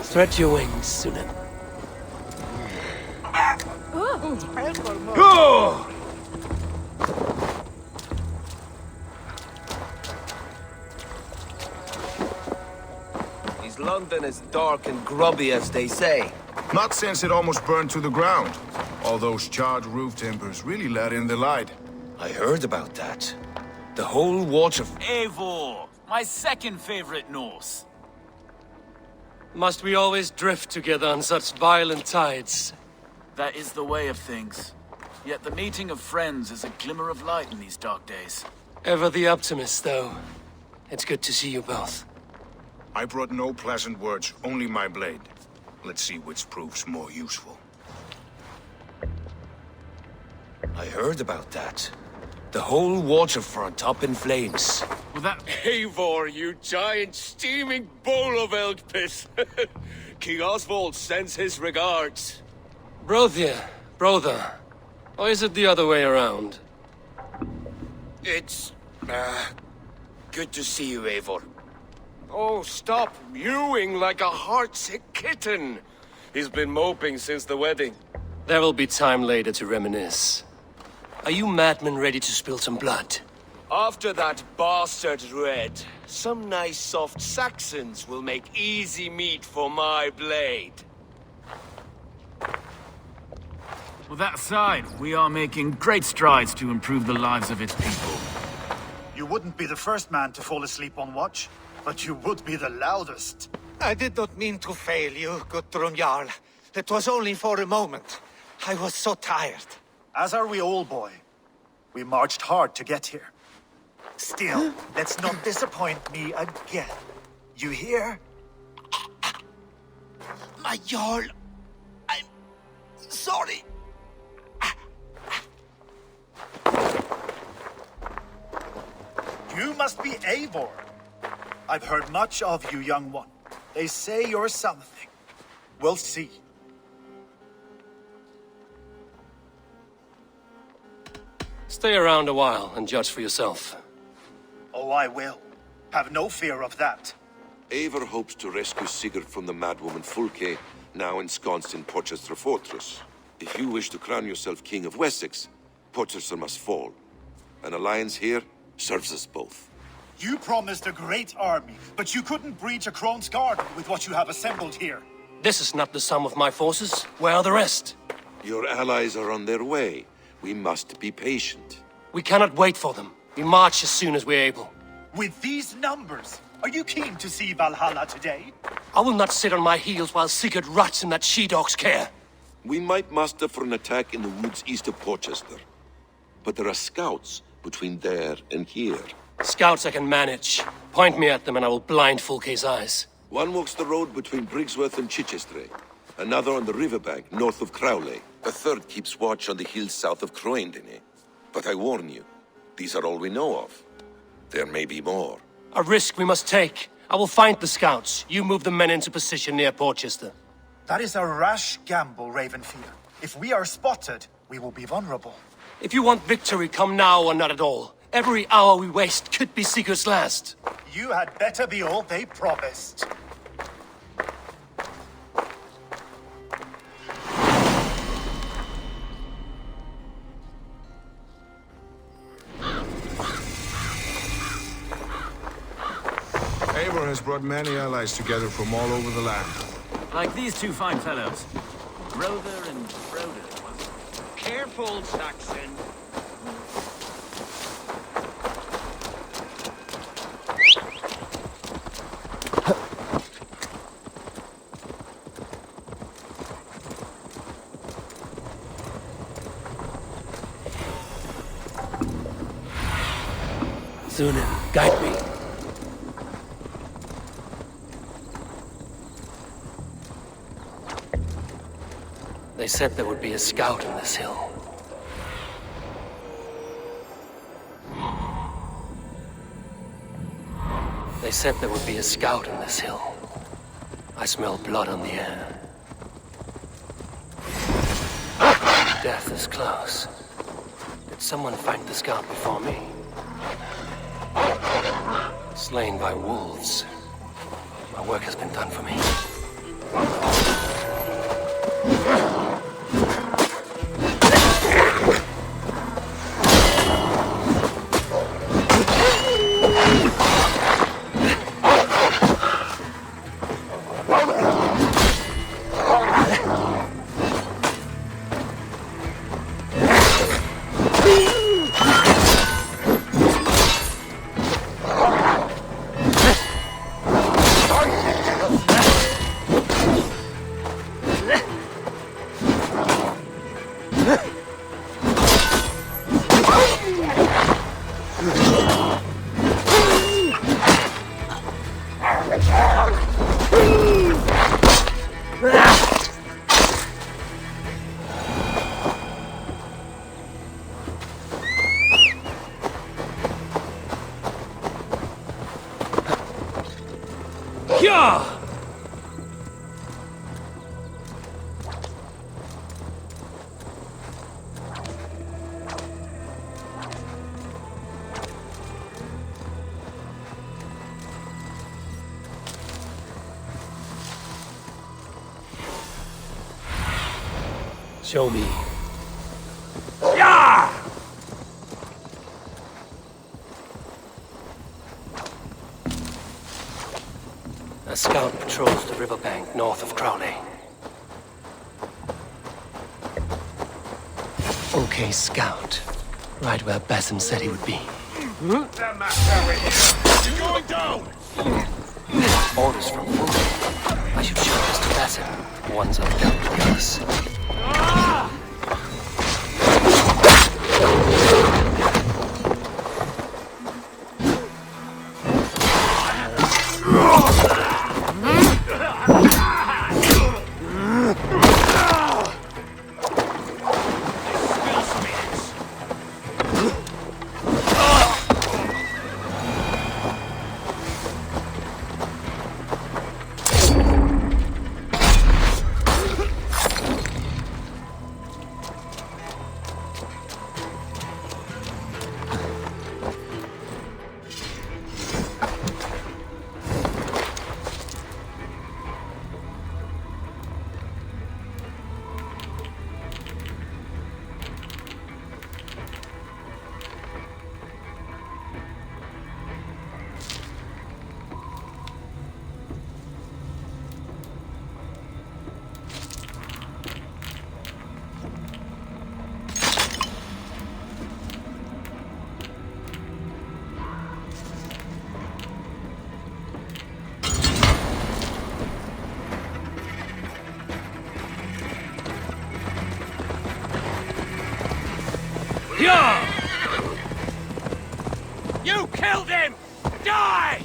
Stretch your wings, Sunan. Is London as dark and grubby as they say? Not since it almost burned to the ground. All those charred roof timbers really let in the light. I heard about that. The whole water... Eivor, my second favorite Norse. Must we always drift together on such violent tides? That is the way of things. Yet the meeting of friends is a glimmer of light in these dark days. Ever the optimist, though. It's good to see you both. I brought no pleasant words, only my blade. Let's see which proves more useful. I heard about that. The whole waterfront up in flames. Well, that... Eivor, you giant steaming bowl of elk piss. King Oswald sends his regards. Brothia, brother. Or is it the other way around? It's... good to see you, Eivor. Oh, stop mewing like a heartsick kitten. He's been moping since the wedding. There will be time later to reminisce. Are you madmen ready to spill some blood? After that bastard Red, some nice soft Saxons will make easy meat for my blade. With that aside, we are making great strides to improve the lives of its people. You wouldn't be the first man to fall asleep on watch, but you would be the loudest. I did not mean to fail you, Guthrum Jarl. It was only for a moment. I was so tired. As are we all, boy. We marched hard to get here. Still, let's not disappoint me again. You hear? My Jarl, I'm sorry. You must be Eivor. I've heard much of you, young one. They say you're something. We'll see. Stay around a while and judge for yourself. Oh, I will. Have no fear of that. Eivor hopes to rescue Sigurd from the madwoman Fulke, now ensconced in Porchester Fortress. If you wish to crown yourself King of Wessex, Porchester must fall. An alliance here serves us both. You promised a great army, but you couldn't breach a Crone's garden with what you have assembled here. This is not the sum of my forces. Where are the rest? Your allies are on their way. We must be patient. We cannot wait for them. We march as soon as we're able. With these numbers, are you keen to see Valhalla today? I will not sit on my heels while Sigurd rots in that she-dog's care. We might muster for an attack in the woods east of Porchester. But there are scouts between there and here. Scouts I can manage. Point me at them and I will blind Fulke's eyes. One walks the road between Briggsworth and Chichester. Another on the riverbank north of Crowley. A third keeps watch on the hills south of Croendene. But I warn you, these are all we know of. There may be more. A risk we must take. I will find the scouts. You move the men into position near Porchester. That is a rash gamble, Ravenfield. If we are spotted, we will be vulnerable. If you want victory, come now or not at all. Every hour we waste could be Sigurd's last. You had better be all they promised. Eivor has brought many allies together from all over the land. Like these two fine fellows. Rother and Froder. Careful, Saxon. Sunan, guide me. They said there would be a scout on this hill. They said there would be a scout on this hill. I smell blood on the air. Death is close. Did someone find the scout before me? Slain by wolves. My work has been done for me. Show me. Yeah! scout patrols the riverbank north of Crowley. Okay, scout. Right where Basim said he would be. What's the matter with you? You're going down! Orders from Fulke. I should show this to Basim once I've dealt with the others. You killed him! Die!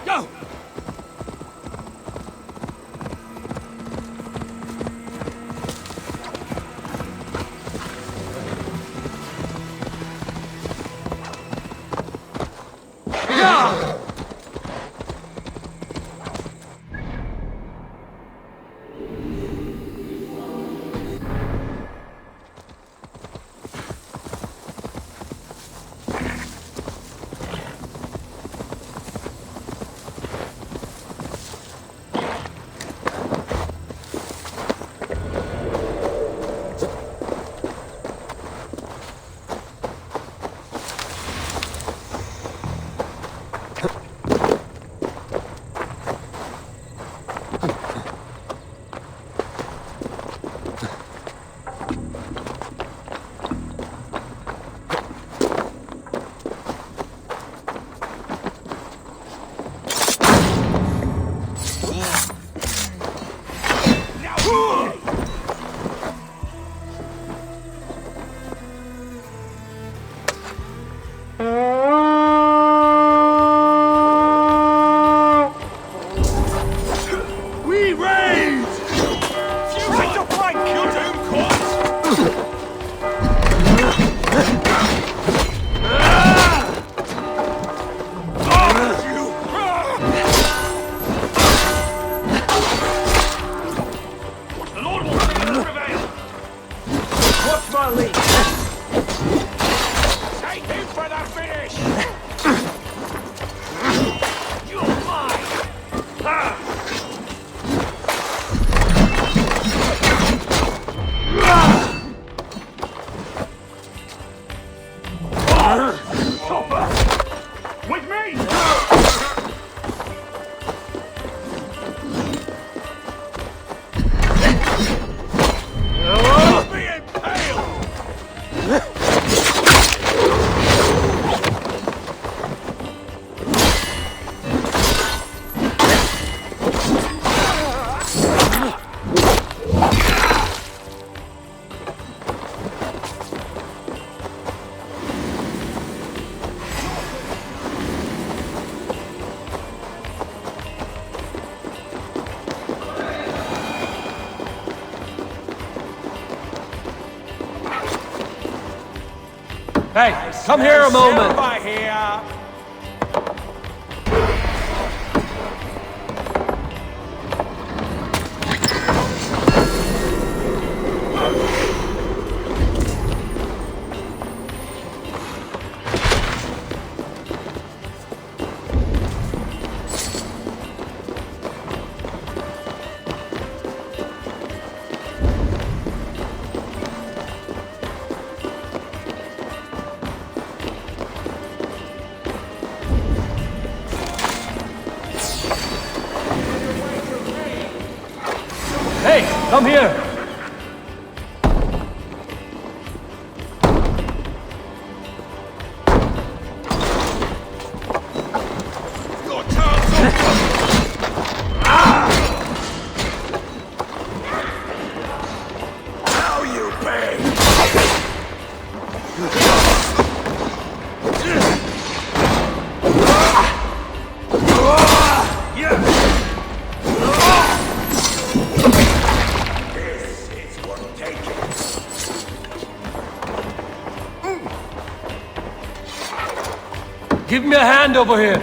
Go! Hey, come here a moment. By here. Hey, come here! Now you pay! This is worth taking. Give me a hand over here!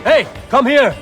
Hey, come here!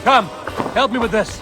Come, help me with this.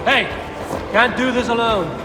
Hey! Can't do this alone.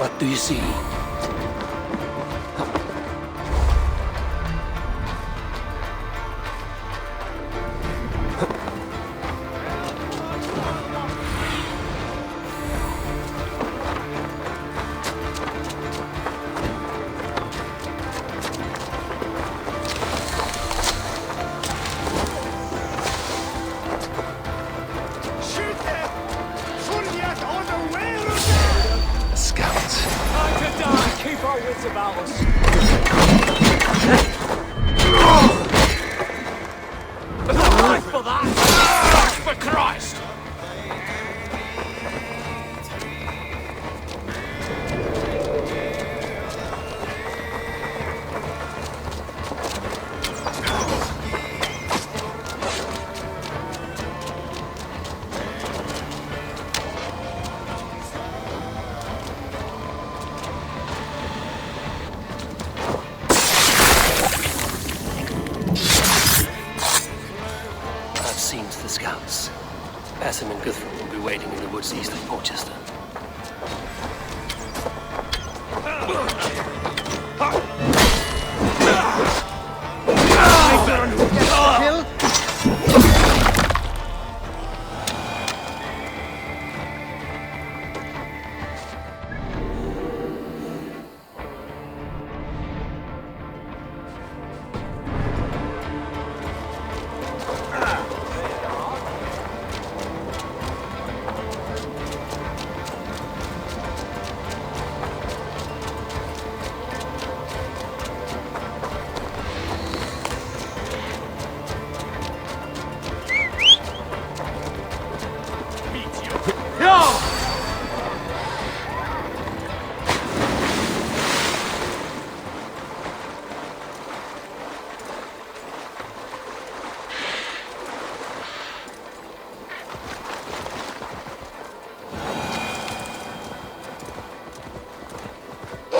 What do you see? Basim and Guthrum will be waiting in the woods east of Porchester.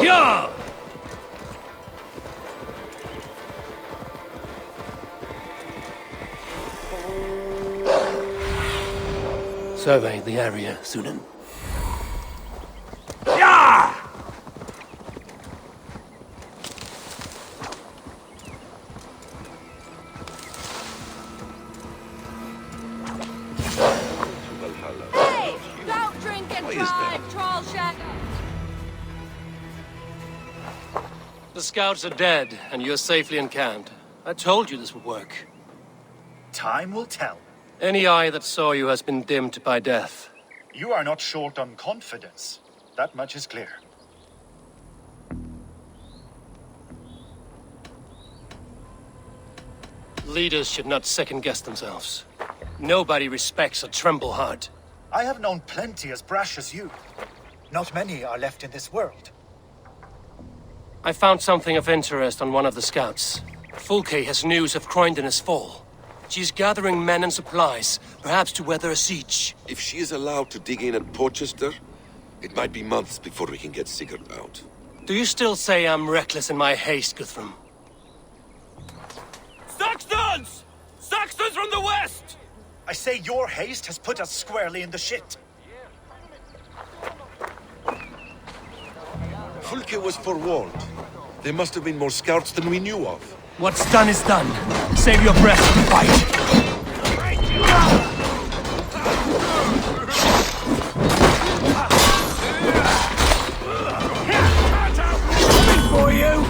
Yeah! Survey the area, Sunan. Yeah! Hey! Don't drink and drive, troll shadow! The scouts are dead, and you're safely encamped. I told you this would work. Time will tell. Any eye that saw you has been dimmed by death. You are not short on confidence. That much is clear. Leaders should not second-guess themselves. Nobody respects a tremble heart. I have known plenty as brash as you. Not many are left in this world. I found something of interest on one of the scouts. Fulke has news of Croydon's fall. She's gathering men and supplies, perhaps to weather a siege. If she is allowed to dig in at Porchester, it might be months before we can get Sigurd out. Do you still say I'm reckless in my haste, Guthrum? Saxons! Saxons from the west! I say your haste has put us squarely in the shit. Fulke was forewarned. There must have been more scouts than we knew of. What's done is done. Save your breath and fight. For you!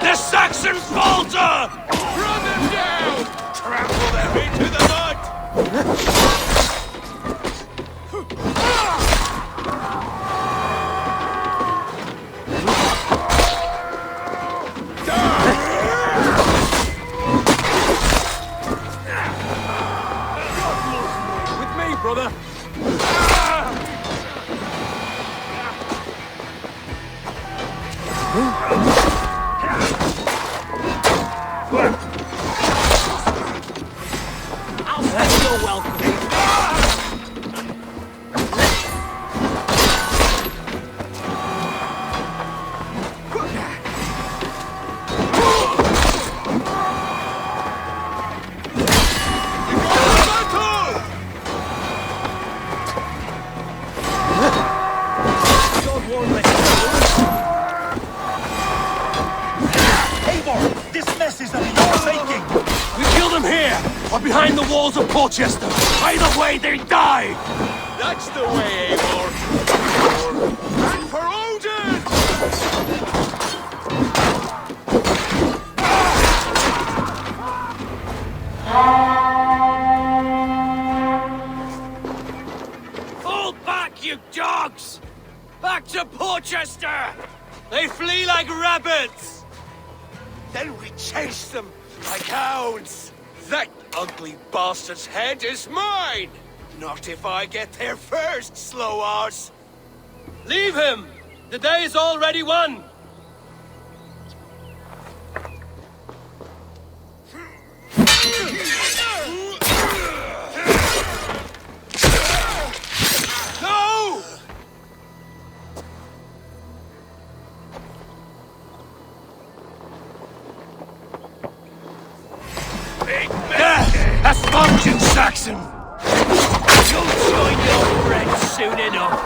The Saxon falter! Run them down! Trample them into the mud! With me, brother! I'll say you're welcome. This mess is of your making! We kill them here, or behind the walls of Porchester. Either way, they die! That's the way, Eivor! And for Odin! Fall back, you dogs! Back to Porchester! They flee like rabbits! Then we chase them like hounds. That ugly bastard's head is mine! Not if I get there first, slow arse! Leave him! The day is already won! No! That's not you, Saxon! You'll join your friends soon enough.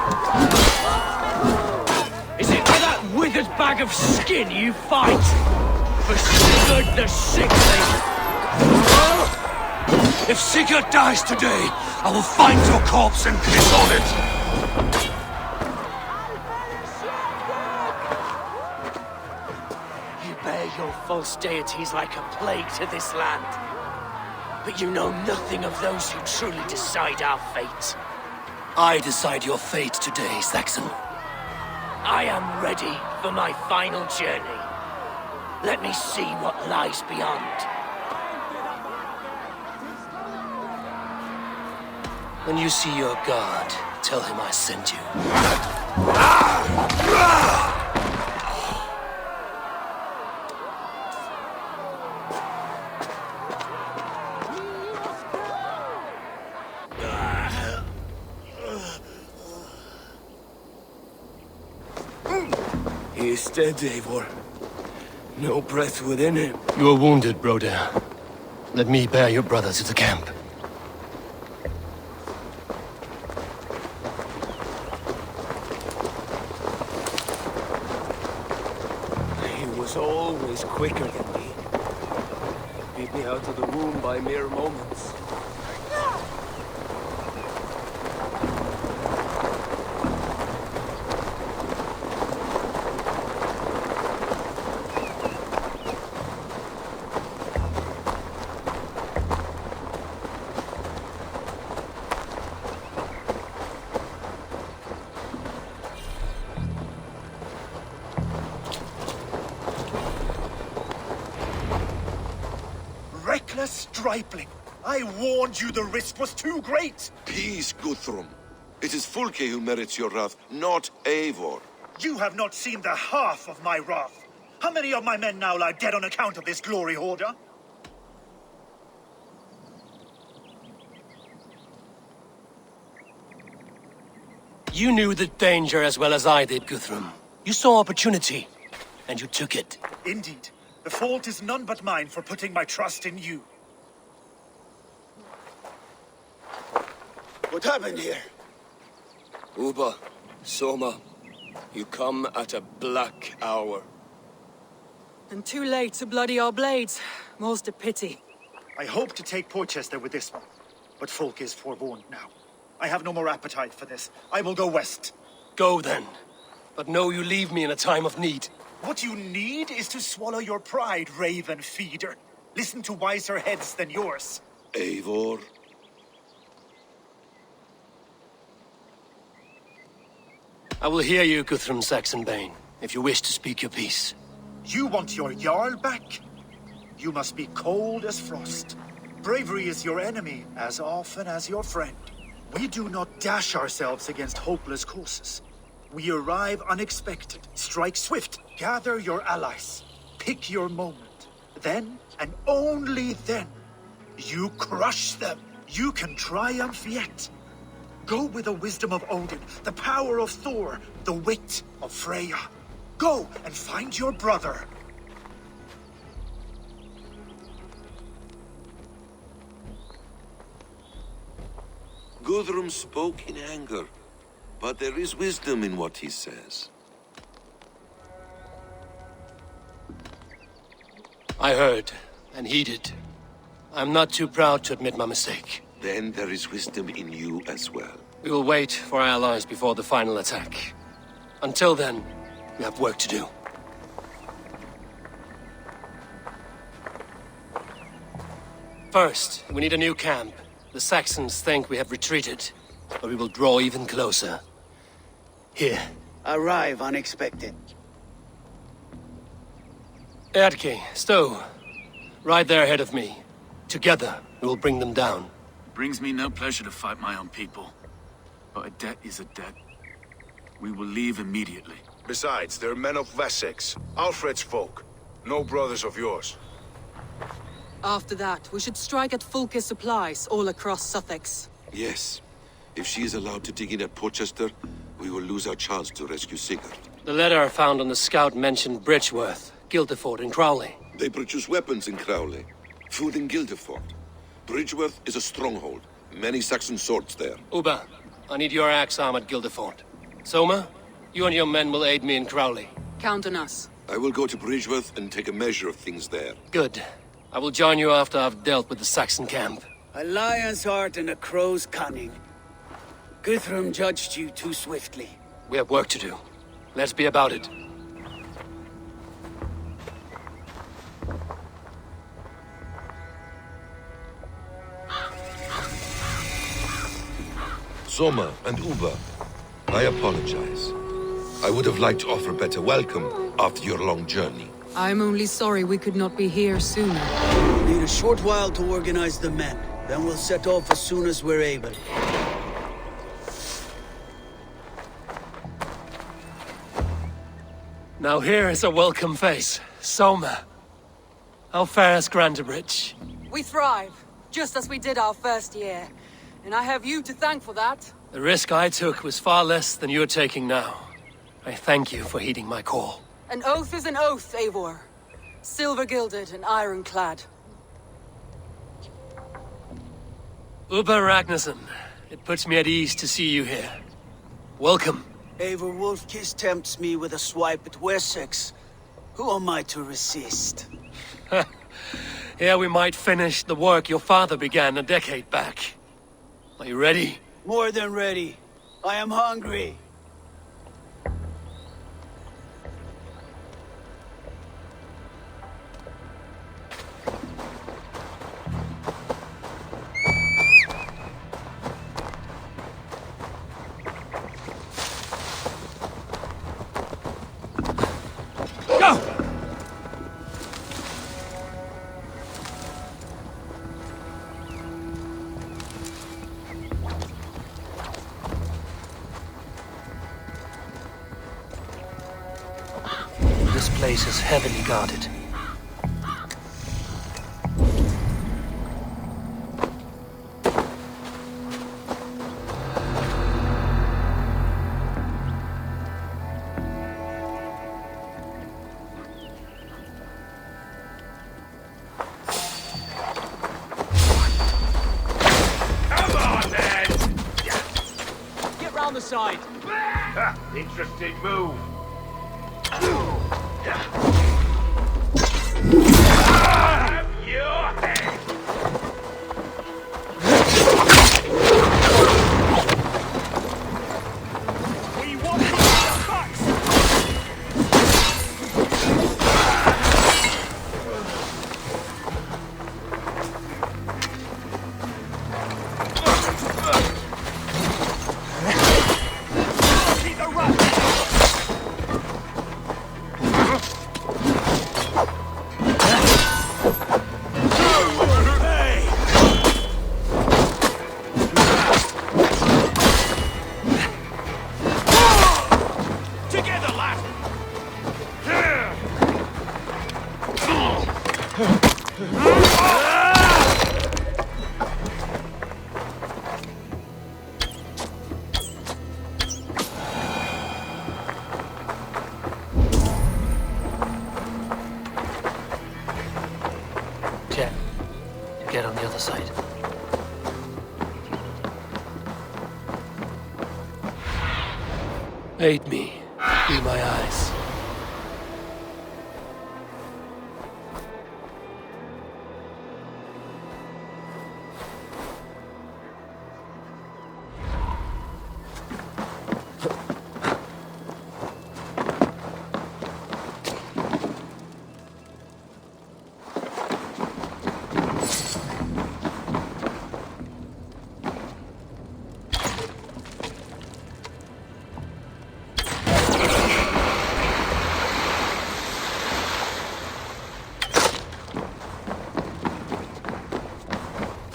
Is it for that withered bag of skin you fight? For Sigurd the Sickly? If Sigurd dies today, I will find your corpse and piss on it! You bear your false deities like a plague to this land. But you know nothing of those who truly decide our fate. I decide your fate today, Saxon. I am ready for my final journey. Let me see what lies beyond. When you see your god, tell him I sent you. He is dead, Eivor. No breath within him. You are wounded, Broder. Let me bear your brother to the camp. He was always quicker than me. Beat me out of the womb by mere moments. Reckless stripling! I warned you the risk was too great! Peace, Guthrum. It is Fulke who merits your wrath, not Eivor. You have not seen the half of my wrath. How many of my men now lie dead on account of this glory hoarder? You knew the danger as well as I did, Guthrum. You saw opportunity, and you took it. Indeed. The fault is none but mine for putting my trust in you. What happened here? Uba, Soma, you come at a black hour. And too late to bloody our blades. Most a pity. I hope to take Porchester with this one, but Folk is forewarned now. I have no more appetite for this. I will go west. Go then. But know you leave me in a time of need. What you need is to swallow your pride, raven feeder. Listen to wiser heads than yours. Eivor. I will hear you, Guthrum Saxonbane, if you wish to speak your piece. You want your Jarl back? You must be cold as frost. Bravery is your enemy as often as your friend. We do not dash ourselves against hopeless courses. We arrive unexpected, strike swift, gather your allies, pick your moment. Then, and only then, you crush them. You can triumph yet. Go with the wisdom of Odin, the power of Thor, the wit of Freya. Go and find your brother. Guthrum spoke in anger, but there is wisdom in what he says. I heard and heeded. I'm not too proud to admit my mistake. Then there is wisdom in you as well. We will wait for our allies before the final attack. Until then, we have work to do. First, we need a new camp. The Saxons think we have retreated, but we will draw even closer. Here. Arrive unexpected. Erke, Stow. Right there ahead of me. Together, we will bring them down. Brings me no pleasure to fight my own people. But a debt is a debt. We will leave immediately. Besides, they're men of Wessex, Alfred's folk. No brothers of yours. After that, we should strike at Fulke's supplies all across Sussex. Yes. If she is allowed to dig in at Porchester, we will lose our chance to rescue Sigurd. The letter I found on the scout mentioned Bridgeworth, Guildeford, and Crowley. They produce weapons in Crowley, food in Guildeford. Bridgeworth is a stronghold. Many Saxon swords there. Uba, I need your axe arm at Guildeford. Soma, you and your men will aid me in Crowley. Count on us. I will go to Bridgeworth and take a measure of things there. Good. I will join you after I've dealt with the Saxon camp. A lion's heart and a crow's cunning. Guthrum judged you too swiftly. We have work to do. Let's be about it. Soma and Uba, I apologize. I would have liked to offer a better welcome after your long journey. I'm only sorry we could not be here sooner. Need a short while to organize the men. Then we'll set off as soon as we're able. Now here is a welcome face. Soma. How fares Grantebridge? We thrive, just as we did our first year. And I have you to thank for that. The risk I took was far less than you're taking now. I thank you for heeding my call. An oath is an oath, Eivor. Silver-gilded and ironclad. Uba Ragnarsson, it puts me at ease to see you here. Welcome. Eivor Wolfkiss tempts me with a swipe at Wessex. Who am I to resist? Here we might finish the work your father began a decade back. Are you ready? More than ready. I am hungry. This place is heavily guarded. Come on, then! Get round the side. Interesting move. Have your head! We want to get the facts. Keep the run. Together, lad. Jen, you get on the other side. Aid me. Be my eyes.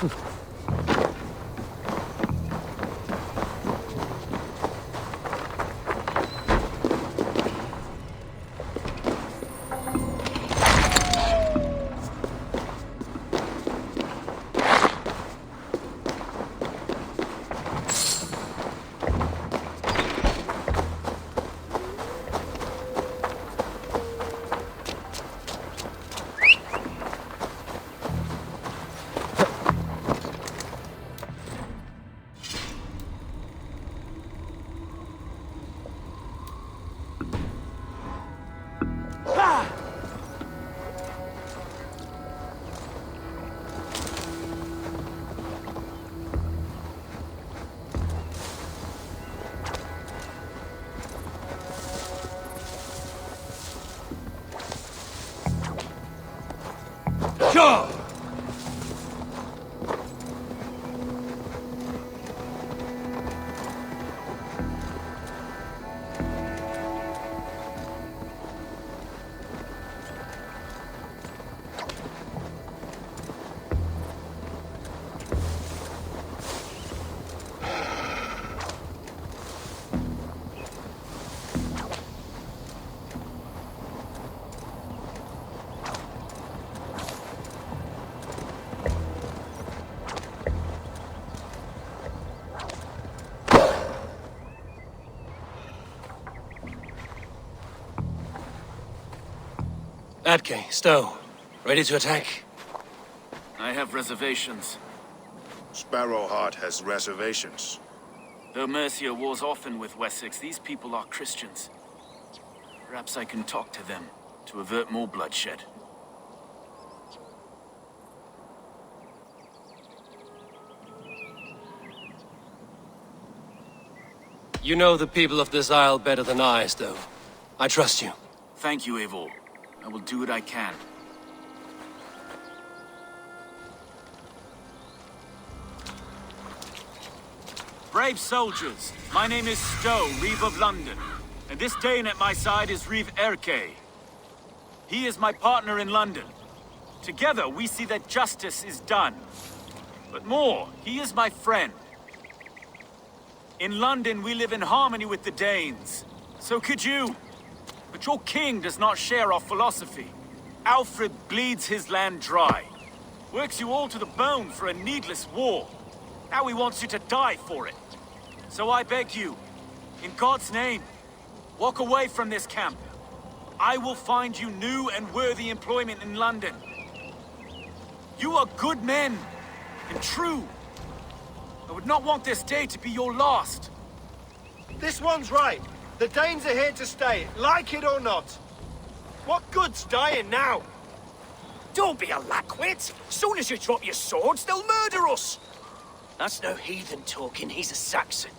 Go! Atke, Stowe, ready to attack? I have reservations. Sparrowheart has reservations. Though Mercia wars often with Wessex, these people are Christians. Perhaps I can talk to them to avert more bloodshed. You know the people of this isle better than I, Stowe. I trust you. Thank you, Eivor. I will do what I can. Brave soldiers, my name is Stowe, Reeve of London, and this Dane at my side is Reeve Erke. He is my partner in London. Together we see that justice is done. But more, he is my friend. In London we live in harmony with the Danes. So could you. But your king does not share our philosophy. Alfred bleeds his land dry. Works you all to the bone for a needless war. Now he wants you to die for it. So I beg you, in God's name, walk away from this camp. I will find you new and worthy employment in London. You are good men, and true. I would not want this day to be your last. This one's right. The Danes are here to stay, like it or not. What good's dying now? Don't be a lackwit. Soon as you drop your swords, they'll murder us. That's no heathen talking, he's a Saxon.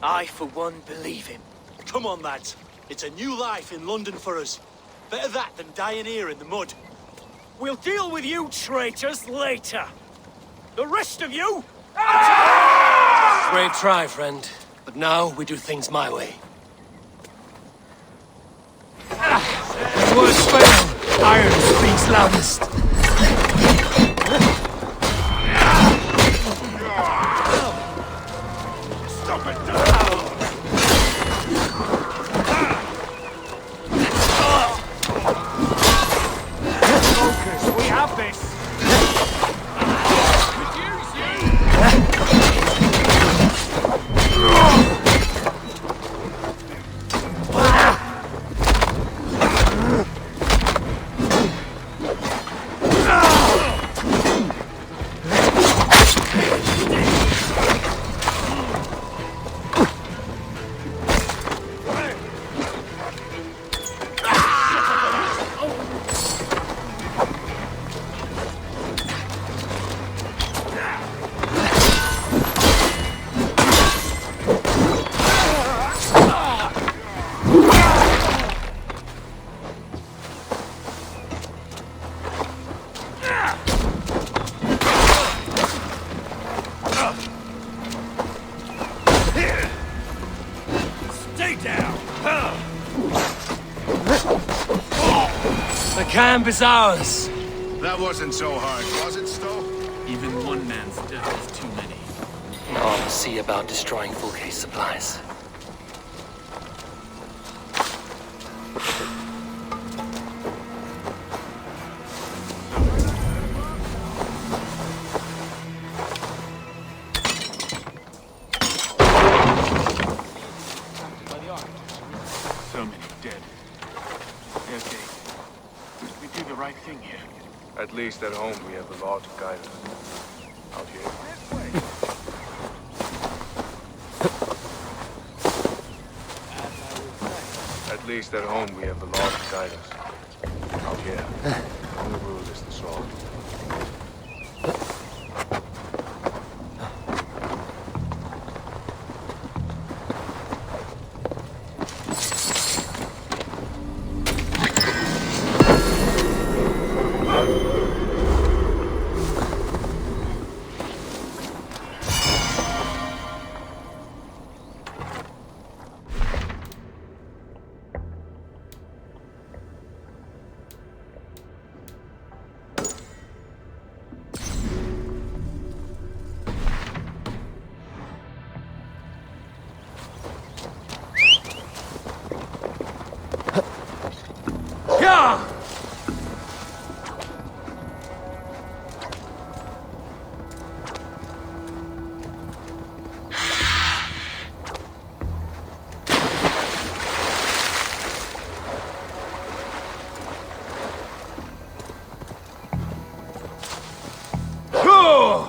I, for one, believe him. Come on, lads. It's a new life in London for us. Better that than dying here in the mud. We'll deal with you traitors later. The rest of you... Brave try, friend. But now we do things my way. Words fail. Iron speaks loudest. Stop it! Focus, we have this. The camp is ours. That wasn't so hard, was it, Stowe? Even one man's death is too many. Now I'll see about destroying full case supplies. So many dead. Okay. We do the right thing here. At least at home we have the law to guide us. Out here. At least at home we have the law to guide us. Out here. The only rule is the sword.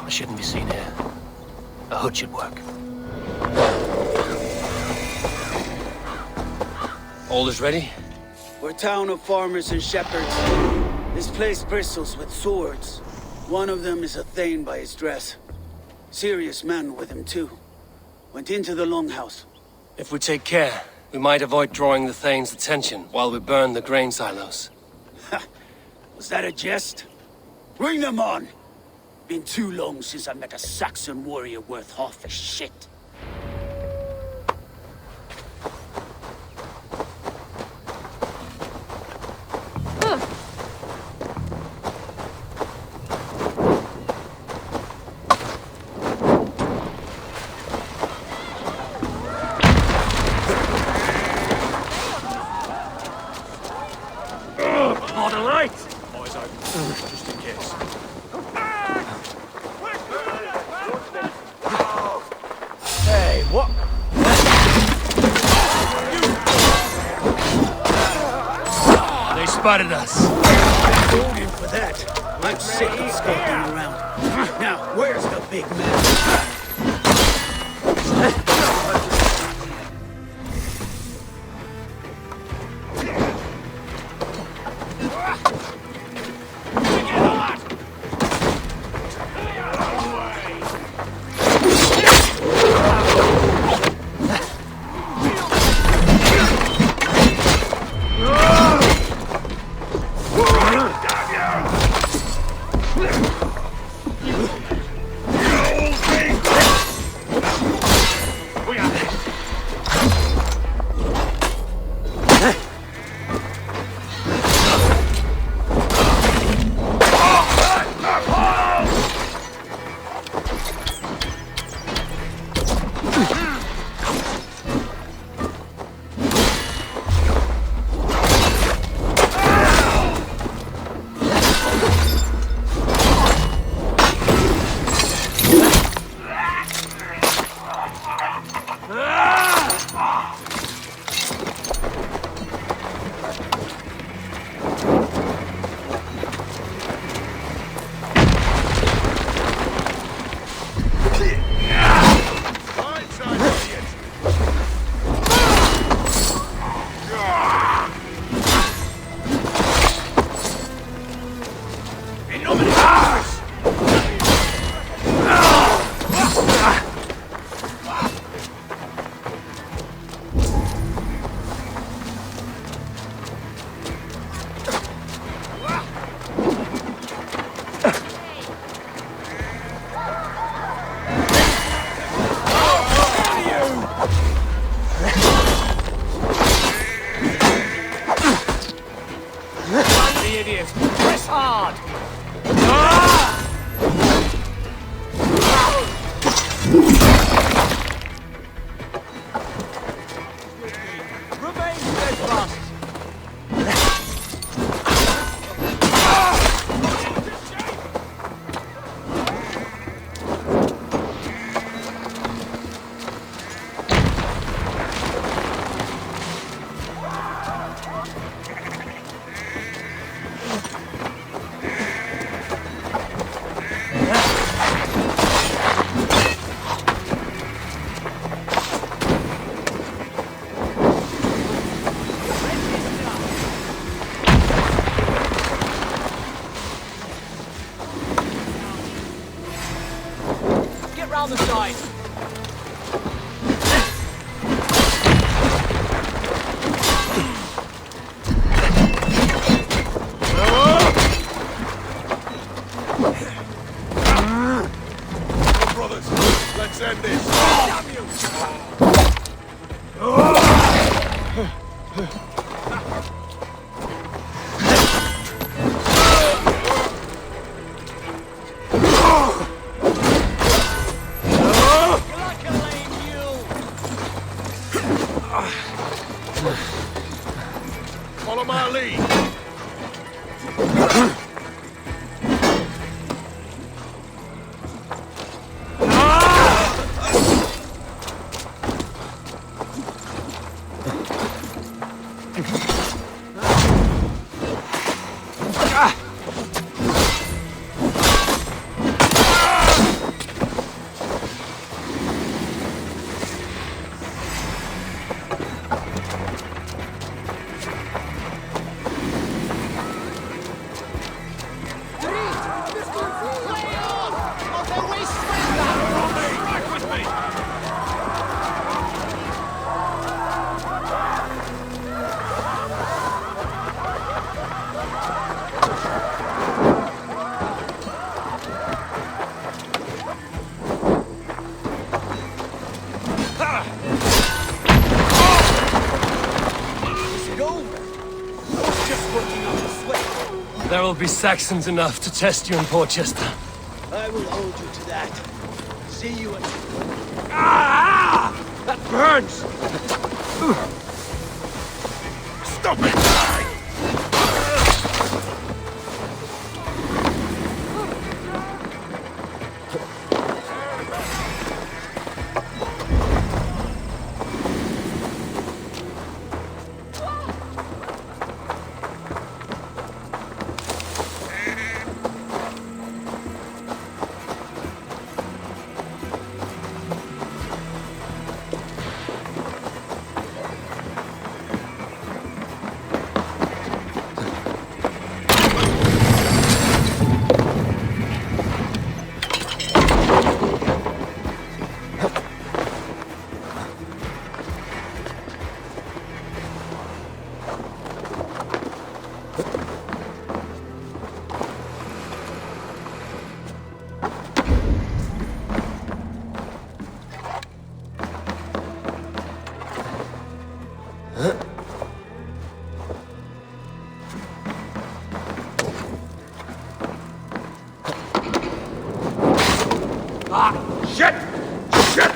I shouldn't be seen here. A hood should work. All is ready? We're a town of farmers and shepherds. This place bristles with swords. One of them is a Thane by his dress. Serious man with him too. Went into the longhouse. If we take care, we might avoid drawing the Thane's attention while we burn the grain silos. Was that a jest? Bring them on! Been too long since I met a Saxon warrior worth half a shit. On the light! Eyes open, just in case. Hey, what? They spotted us. Hold in for that. I'm sick of skulking around. Now, where's the big man? Press hard! down the side. Brothers, let's end this. Follow my lead. There will be Saxons enough to test you in Porchester. I will hold you to that. See you at... Ah! That burns! Stop it! Shit! Shit!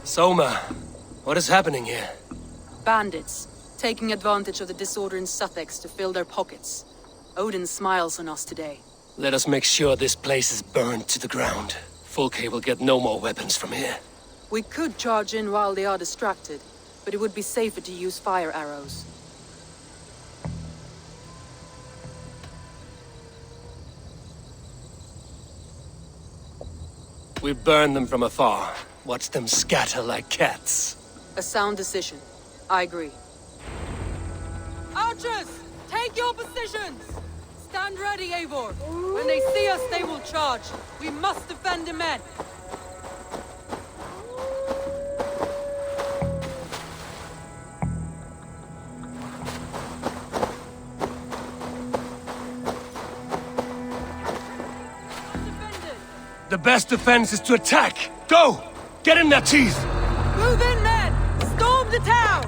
Soma, what is happening here? Bandits, taking advantage of the disorder in Sussex to fill their pockets. Odin smiles on us today. Let us make sure this place is burned to the ground. Fulke will get no more weapons from here. We could charge in while they are distracted, but it would be safer to use fire arrows. We burn them from afar. Watch them scatter like cats. A sound decision. I agree. Archers! Take your positions! Stand ready, Eivor. When they see us, they will charge. We must defend the men. The best defense is to attack! Go! Get in their teeth! Move in, men! Storm the town!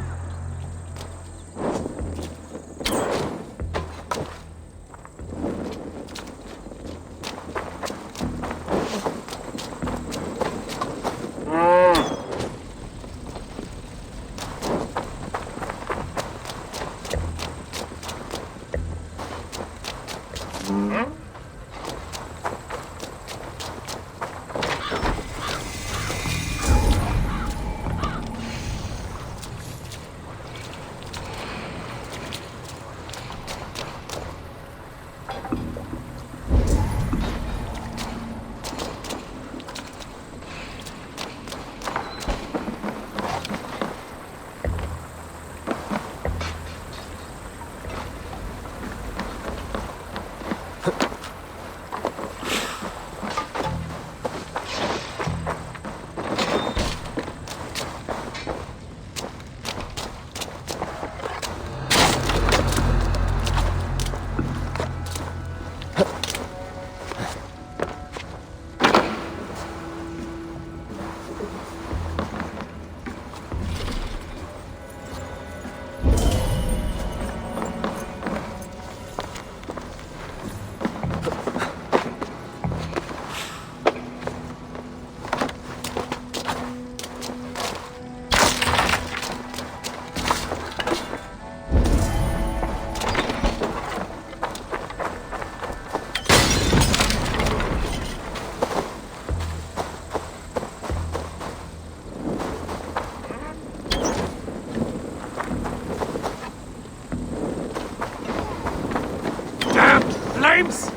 Flames!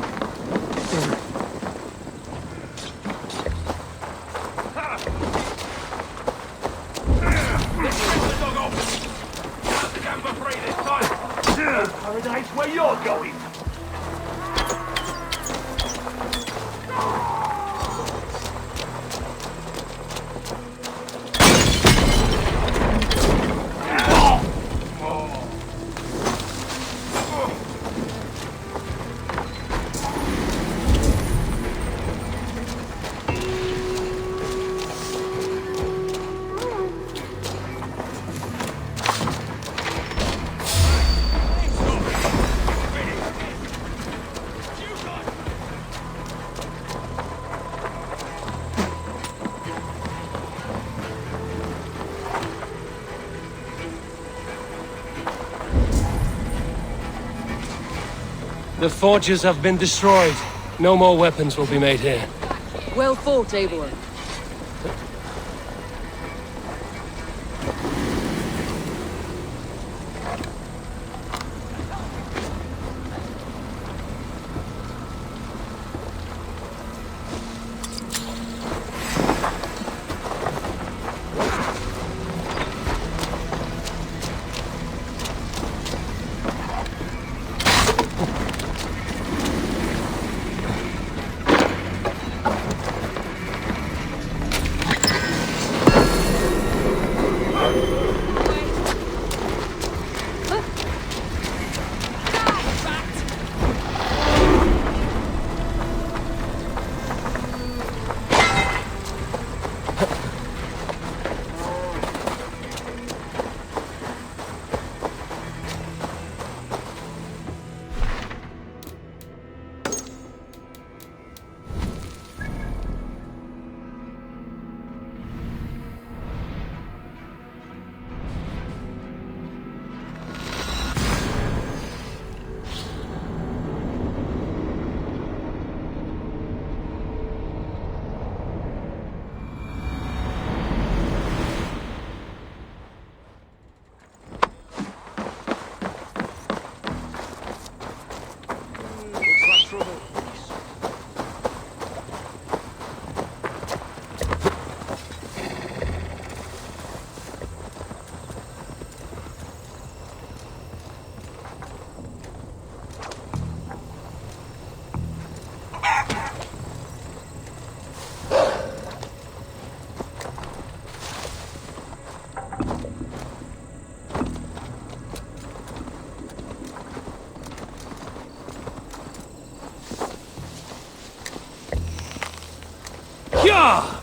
Paradise where you're going. The forges have been destroyed. No more weapons will be made here. Well fought, Eivor. trouble. Yeah!